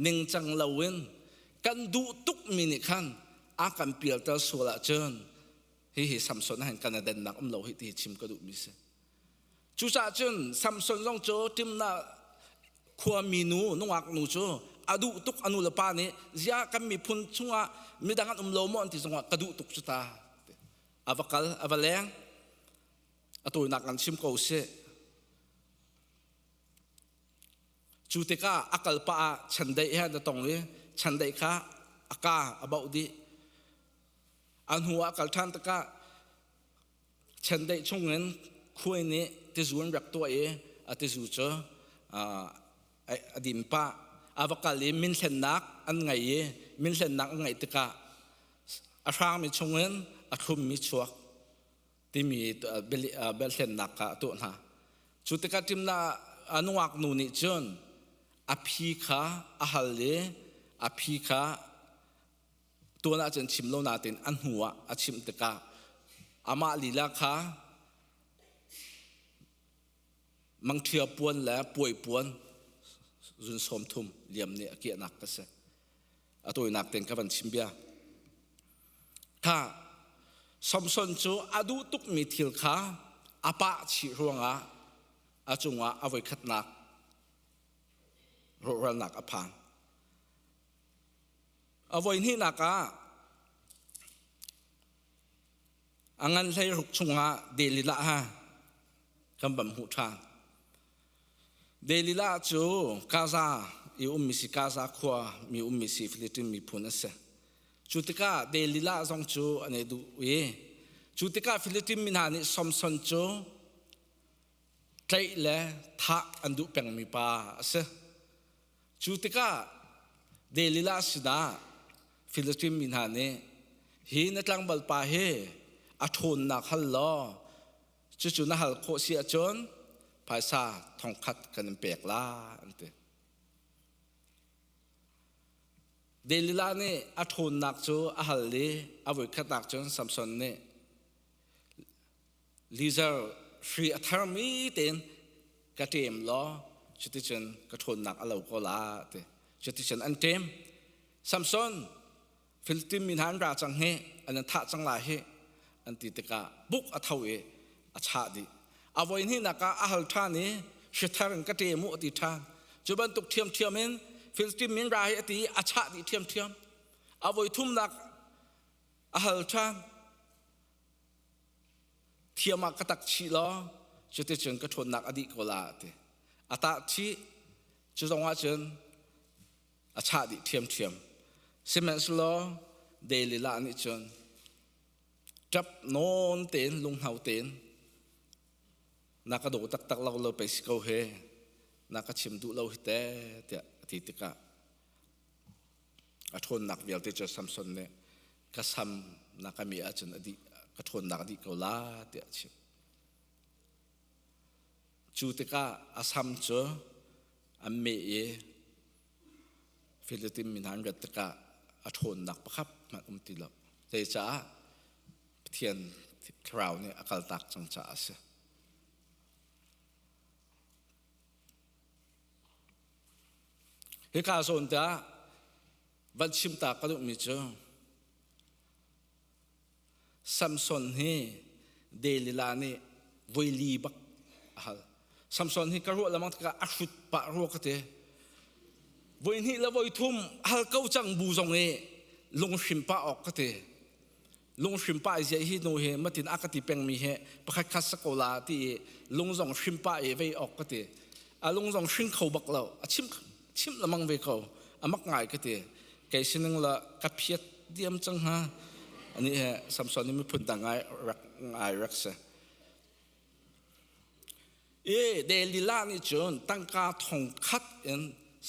หนึ่งจังเราเว้นกันดูตุกมินิคันอากันเปลี่ยนตัวส่วนละจนเฮ้ซัมซอนหันกันเดินนักเราให้ตีชิมกระดูกมีเสีย chú sa chun Samson long cho tim na khua minu nungak nu cho adu tuk anu lapa ni zia kam mi phun chunga mi dangan lomo anti zonga kadu tuk chuta avakal avaleng atoi nak an sim ko se chu te ka akal pa chandai ha da tong le chandai kha aka about di an huwa kal than ta ka chandai chungen khuai ni te zuan rak to e ate zu cho adim pa avakali min sen nak an ngai e min sen nak ngai te ka arang mi chungen athum mi chuak ti mi bel sen nak ka to na chu te ka tim na anuak nu ni chon aphi kha ahal le aphi kha to na chen chim lo na tin an huwa achim te ka ama lila kha mang thia puan la poi puan zun som thum liam ne ki nak ka se atoi nak ten ka ban chimbia tha Samson chu adu tuk mi thil kha apa chi ruanga achunga avoi khat nak ro nak apang avoi ni naka angan lai ruk chunga delila ha kambam hu tha delila chu kaza I mi si kaza khwa mi mi si Philippine mi phuna se chutika delila zong chu ane du we chutika Philippine min hani Samson chu tlai le tha andu peng mi pa se chutika delila sida Philippine min hani hi na tlang bal pa he athon na khal lo chu na hal kho sia chon paisa thong khat kan pek la ante delila ne athon nak chu ahal le avoi khat nak chon Samson ne lizer free atharmi ten katem lo chuti chen kathon nak alo ko la te chuti chen antem Samson Philippine min han ra chang he an tha chang la he anti te ka buk athawe acha di avoi ni naka ahal thani shitharan katemu ati than chuban tuk thiam thiamen Philippine min ra he ati acha di thiam thiam avoi thum nak ahal than thiama katak chi lo chuti chen ka thon nak adi ko la te ata chi chu zongwa chen acha di thiam thiam Siemens lo daily la ni chen chap non ten lung hau ten nakado tak tak lau lo pe sikau he nakachim du lau hite te ti tika athon nak vial te cha Samson ne kasam nakami achan adi athon nak di ko la te chi chu tika asam cho amme e Philippine min han gat tika athon nak pakhap man ti lo te cha thian crowd ne akal tak chang cha ase he ka son ta van chim ta ka mi cho Samson he delila ne voili bak hal Samson he ka ro lamang ka ashut pa ro ka te voin hi la voi thum hal kau chang bu zong e long shim pa ok ka te long shim pa je hi no he matin akati peng mi he pakhat khas kola ti long zong shim pa e ve ok ka te a long zong shin khau bak lo a chim lamang ve ko amak ngai ka te kai sinang la ka phiat diam chang ha ani he Samson ni mi phun ta ngai rak sa e de lila ni chon tangka thong khat en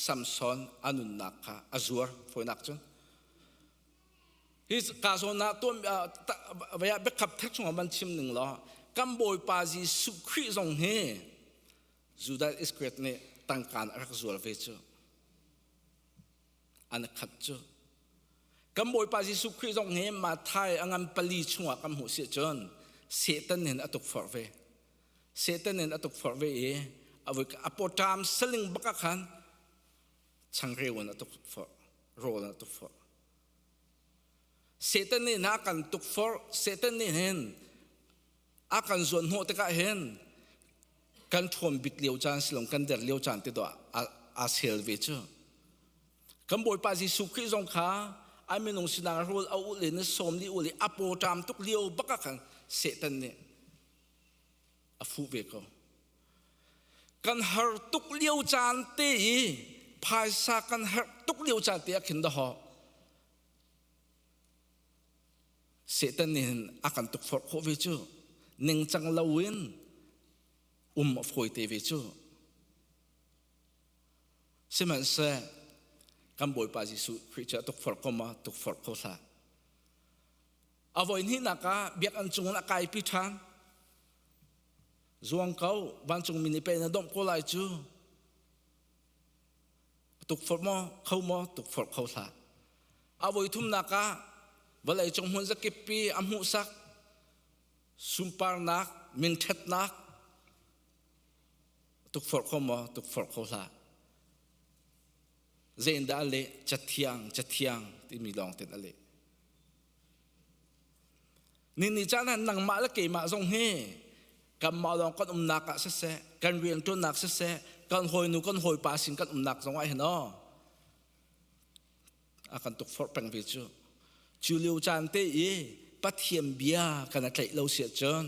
Samson anun naka azur foi nak chon his kazona tom vaya bekap thak chung ban chim ning lo kam boy pa ji su khri zong he Judas Iscariot ne tangkan rak zual ve chu an khat chu kam boy pa ji su khri zong he ma thai angam pali chunga kam hu se chon Satan nen atuk for ve Satan nen atuk for ve e avik apotam seling baka khan changre won atuk for role atuk for Satan ni na kan tuk for Satan ni hen akan zon ho te ka hen กันทวมบิกเลียวจานสิลงกันเดรเลียวจานติดตัวอาเซลเวจูกันบ่อยปาจิสุขีจงขาไอ้เมนงสินางรูเอาอุเลนสมลีอุเลอโปจามตุกเลียวบักกันเสตันเนี่ยอฟูเวกกันหาตุกเลียวจานเตยภายซากันหาตุกเลียวจานเตยขินดะฮอเสตันเนี่ยอากันตุกฟอร์โคเวจูหนึ่งจังลาวินฟอยเตเวจูเสมันเสกันบ่อยปาจิสุคริสต์ตุกฟอร์โคมาตุกฟอร์โคซาอวัยนี้นักะเบียกอันจงนักไอพิธานจวงเขาบันจงมินิเปนดมโคไลจูตุกฟอร์มเข้ามาตุกฟอร์โคซาอวัยทุ่มนักะวันไหลจงหุ่นสักกิปีอัมหุสักสุมปาร์นักมินเทตนักตุกฟอร์เข้ามาตุกฟอร์เข้าซาเจนดาเล่จัดเทียงที่มีลองเต็นอะไรนี่จานั้นนังมาละเกมาทรงเฮกันมาลองกันนักเสะกันเรียนตัวนักเสะกันหอยนูกันหอยปาสินกันนักทรงไว้เห็นอ๋ออาการตุกฟอร์เป็นวิจูจูเลียวจานเตยปัทเทียมเบียกันอะไรเราเสียจน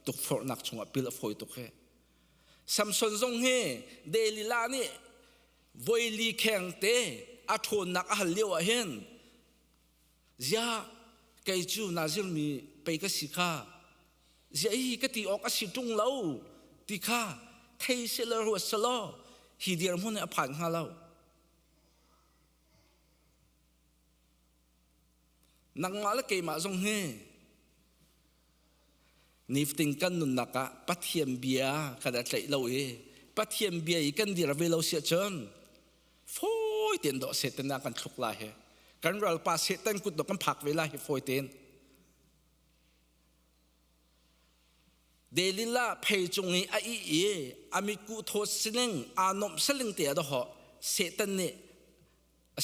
ตุกฟอร์นักชงปิลฟอยตุกเฮซัมซอนทรงเฮเดลิลานี่วอยลีแข็งเตอาทนนักฮัลเลียวเห็นยาไกจูนาซิลมีไปก็สิข้าเจ้าอีก็ตีออกก็สิจุงเล่าตีข้าเทเซลรัวสโลฮีเดียร์มุนเนี่ยผ่านข้าเล่านักมาละเกมาทรงเฮนิฟติงกันนุนนักะปัทเทียมเบียกันอะไรเราปัทเทียมเบียอีกันดีระเวลเราเสียจนฟอยเตียนดอกเสตันนักกันทุกลายเฮกันเราปาเสตันกุดดอกกันผักเวลาเฮฟอยเตียนเดลิล่าเพยจงไออามิกุโทสิเลงอานอมสลิงเตียดหอเสตันเนี่ย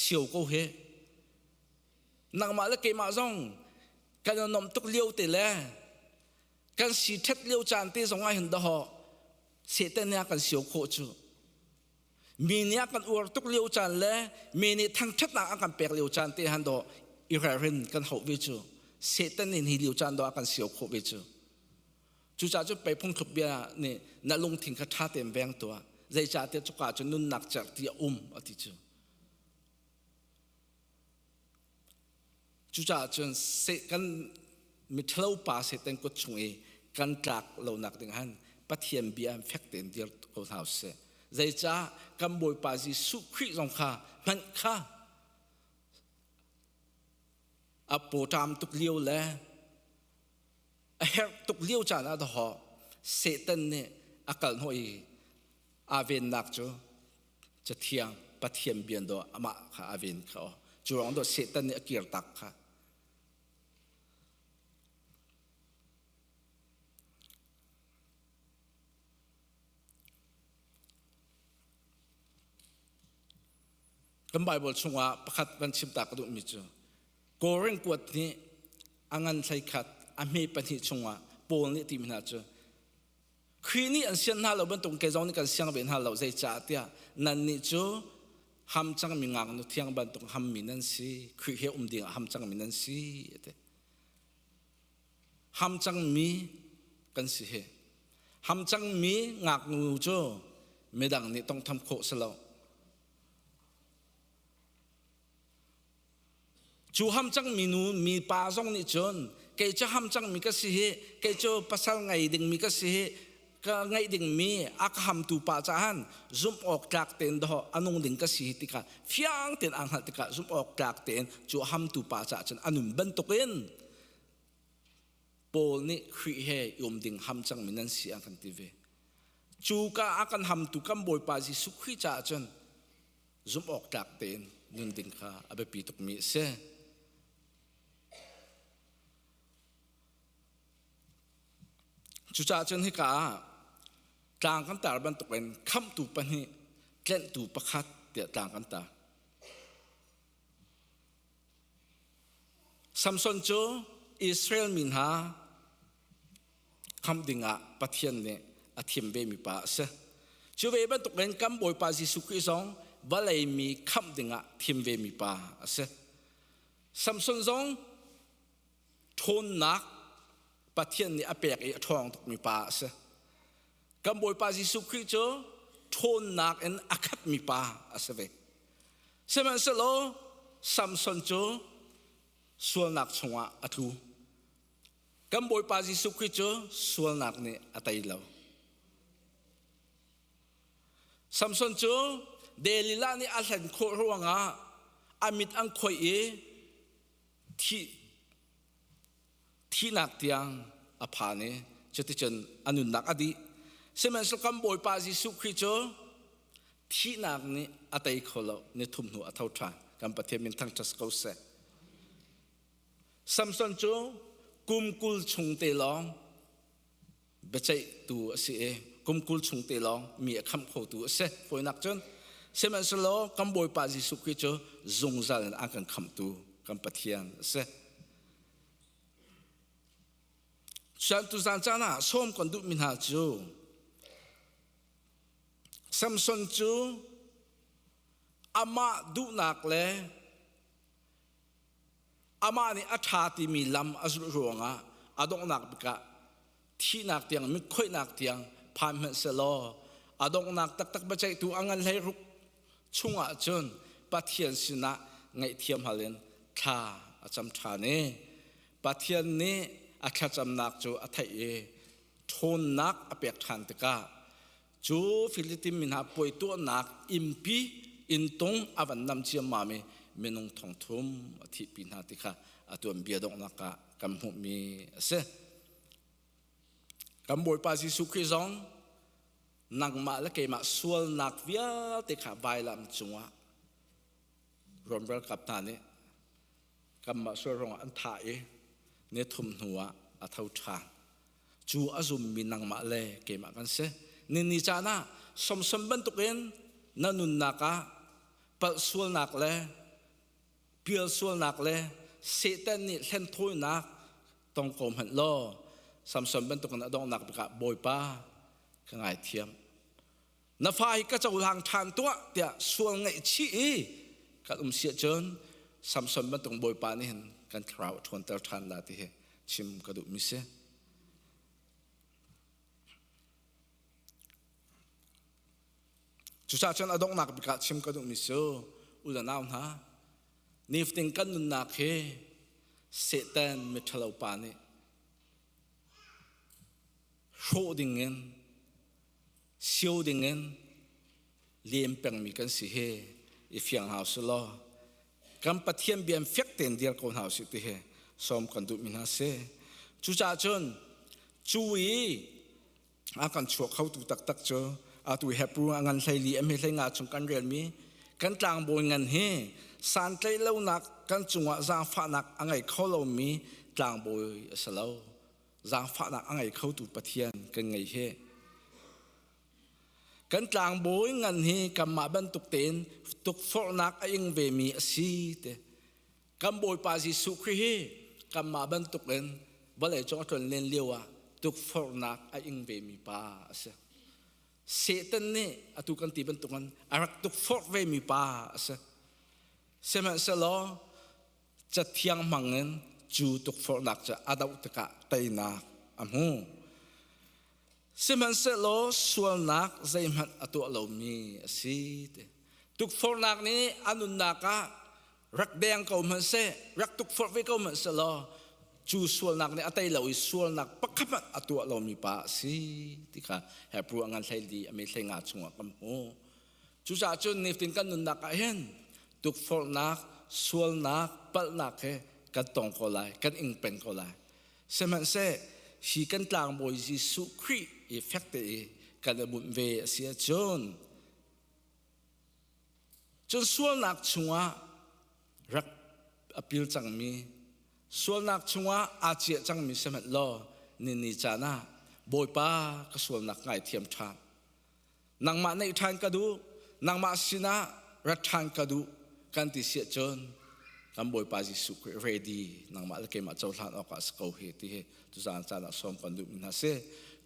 เสียวกูเฮนักมาละเกมาจงกันนอมตุกเลี้ยวเตะแล้วกันสีเท็ดเลี้ยวจานเตะสองไงเห็นดหอเสตันเนี่ยกันเสียวโคจูมีเนี่ยกันอวดตุกเลี้ยวจานแล้วมีเนี่ยทั้งเท็ดนักกันเปรเลี้ยวจานเตะหันดออิราเรนกันเขาวิจูเสตันเนี่ยเลี้ยวจานดอกันเสียวโควิจูจู่จ้าจะไปพุ่งขบเบียเนี่ยนั่งลงทิ้งกระทะเต็มแบงตัวใจจ่าเตะจุกาจนนุ่นหนักจากที่อธิจูจู่จ้าจนเสกันมิทเลาป่าเสตันก็ช่วยกันจากเราหนักถึงหันปัทเทียมเบียเฟกเต็นเดียร์ก็เท่าเสใจจ้ากันบ่อยป่าจีสุขีสงข้ามันข้าอโปตามตุกเลี้ยวแล้วเฮตุกเลี้ยวจานอะไรหอเสตันเนี่ยอาการหอยอาเวนนักจูจะเทียงปัทเทียมเบียนตัวอามาข้าอาเวนเขาจูรองตัวเสตันเนี่ยเกียรตักข้ากันไบเบิลชงว่าประคัดวันชิมตากระดุมิจูโกเร่งกวดนี้อังันใส่ขัดอเมปันหิชงว่าโปนนี่ตีมินาจูคืนนี้อันเสียนหาเราบรรทุกเกจองนี่กันเสียงเป็นหาเราใจจ่าเตียนันนี่จูห้ามจังมีงานนุเทียงบรรทุกห้ามมีนั่นสิคือเฮอุ่มดิ่งห้ามจังมีนั่นสิห้ามจังมีกันสิเฮห้ามจังมีงานนูจูไม่ดังนี่ต้องทำโคสเราจูห้ามจังมีนูมีปาซงนี่จนเกจห้ามจังมีก็สิเฮเกจภาษาไงดิ่งมีก็สิเฮก็ไงดิ่งมีอักห้ามตูปาจานซุ่มออกจากเต็นดออันงดิ่งก็สิติกาฟียงเต็นอังหัติกาซุ่มออกจากเต็นจูห้ามตูปาจานอันนุ่มบันตุกินโปนี่คุยเฮยมดิ่งห้ามจังมีนั่นสิอังกันทีเวจูก็อากันห้ามตูกันบ่อยปาจิสุขีจานซุ่มออกจากเต็นนุ่นดิ่งข้าอาเบปีตุกมีเสจู่จ้าจนให้กากลางกันตาบันตุเป็นคำตูปันนี่เล่นตูประคัดเดียกลางกันตาซัมซอนโจอิสราเอลมินหาคำดิ่งะปะเทียนเนี่ย a thiam ve mi pa se chu ve ban tuk len kam boi pa Jesu Christ song balai mi kham dinga thiam ve mi pa se Samson zong thon nak pathian ni apek e thong tuk mi pa se kam boi pa Jesu Christ cho thon nak en akhat mi pa ase ve seman se lo Samson cho sual nak chunga athu kam boi pa Jesu Christ cho sual nak ni atai lo Samson cho delila ni alhan kho ruanga amit ang khoi e thi nak tiang aphane chati chen anun nak adi semen so kam boi pa Jesu Christ cho thi nak ni atai kholo ni thum nu athau tha kam pathe min thang chas ko se Samson cho kumkul chung te long bechai tu si e kumkul chung te long mi kham kho tu se foi nak chon semen so lo kam boi pa Jesu Christ cho zung zal an kan kham tu kam pathian se San tu san chana som kon du min ha chu Samson chu ama du nak le ama ni athati mi lam azru ronga adong nak bika thi nak tiang mi khoi nak tiang phan me se lo adong nak tak tak ba chai tu angan lai ruk chunga chun pathian sina ngai thiam halen tha acham tha ne pathian ne akhacham nak chu athai e thon nak apek than taka chu Philippine min ha poi tu nak impi in tong avan nam chiam ma me menung thong thum athi pin ha tika atuam bia dong naka kam hu mi se kam boi pa Jesu Christ zong nang ma la ke ma sual nak via te kha bai lam chunga romber kap ta ne kam ma so rong an tha e ne thum nuwa athau tha chu azum minang ma le ke ma kan se ni chana som ban tuken nanun naka pal sual nak le pial sual nak le setan ni hlen thoi nak tong kom han lo som ban tuken adong nak ka boi pa ka ngai thiam na fai ka chau hang than tua tia sual ngai chi e ka sia chon som ban tung boi pa ni hen kan crowd thon tar than la ti he chim ka du mi se chu cha chon adong nak ka chim ka du mi so ula naw ha nifting kan nun nak he setan me thalo pa ni shodingen shieldingen liem peng mi kan si he ifyang house lo kam pathiam biam fek ten dial kon house ti he som kan du min ha se chu cha chon chui akan chuak khau tu tak tak cho a tu hepru angan hlai li em hlai nga chung kan rel mi kan tlang boi ngan he san tlai lo nak kan chunga za fa nak angai kholo mi tlang boi asalo za fa nak angai khau tu pathian kan ngai he kan tlang boi ngan he kam ma ban tuk ten tuk for nak aing ve mi si te kam boi pa Jesu Christ he kam ma ban tuk en balai chong ton len lewa tuk for nak aing ve mi pa ase setan ne atu kan ti ban tukan arak tuk for ve mi pa ase seman selo cha thiang mangen chu tuk for nak cha adau taka taina amhu seman selo sual nak zaiman atu lo mi asi te tuk for nak ni anun naka rak deng ko man se rak tuk for ve ko man selo chu sual nak ni atai lo i sual nak pakhat atu lo mi pa si tika hepru angan hlai di ame hlai nga chunga kam ho chu cha chun niftin kan nun nak hen tuk for nak sual nak pal nak he kan tong ko lai kan ing pen ko lai seman se hi kan tlang boi Jesu Christ effect e kan bun ve sia chun sual nak chunga rak apil chang mi sual nak chunga achia chang mi semat lo ni chana boi pa ka sual nak ngai thiam tha nang ma nei than ka du nang ma sina rat than ka du kan ti sia chon kam boi pa Jesu Christ ready nang ma ke ma chau than ka sko he ti he tu san chana som kan du na se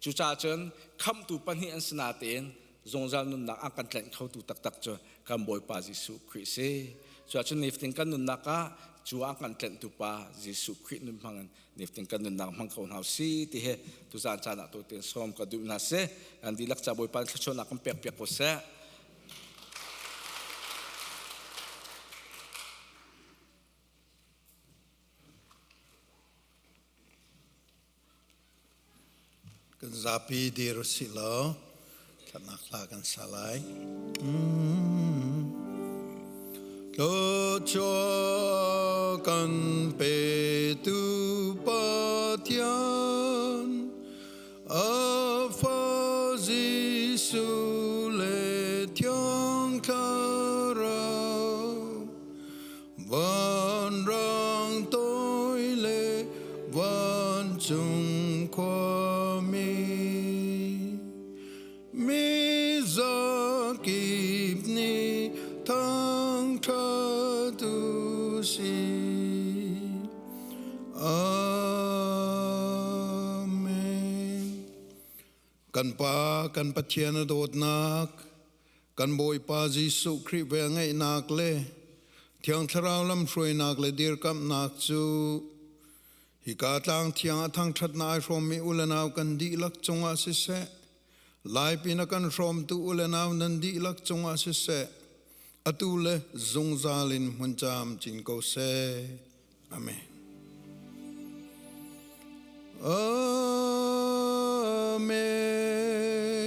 chú cha chân khăm tu pan hi an sna ten zong zal nun nak angkan tlen khau tu tak tak cho kam boy pa Jesu Christ se cho chân nifting kan nun naka chú angkan tlen tu pa Jesu Christ nun mangan nifting kan nun nak mang kaun hau si ti he tu zan cha na to ten som ka du na se an di lak cha boy pa cho na kam pek pek ko se kan zapi di rusilo kanak lagan salai lo cho kan pe tu patian a fa Jesu le tiang kara van rang tôi le van chung qua mi za kip ni thang tha tu si amen kan pa kan pathian dot nak kan boy pa Jesu Christ ve ngai nak le thiang tharau lam shroi nak le dir kam nak chu hi ka tlang thiang thang that nai rom mi ulanaw kan di lak chunga se se lai pina kan rom tu ulanaw nan di lak chunga se se atule zungzalin muncham chin ko se amen amen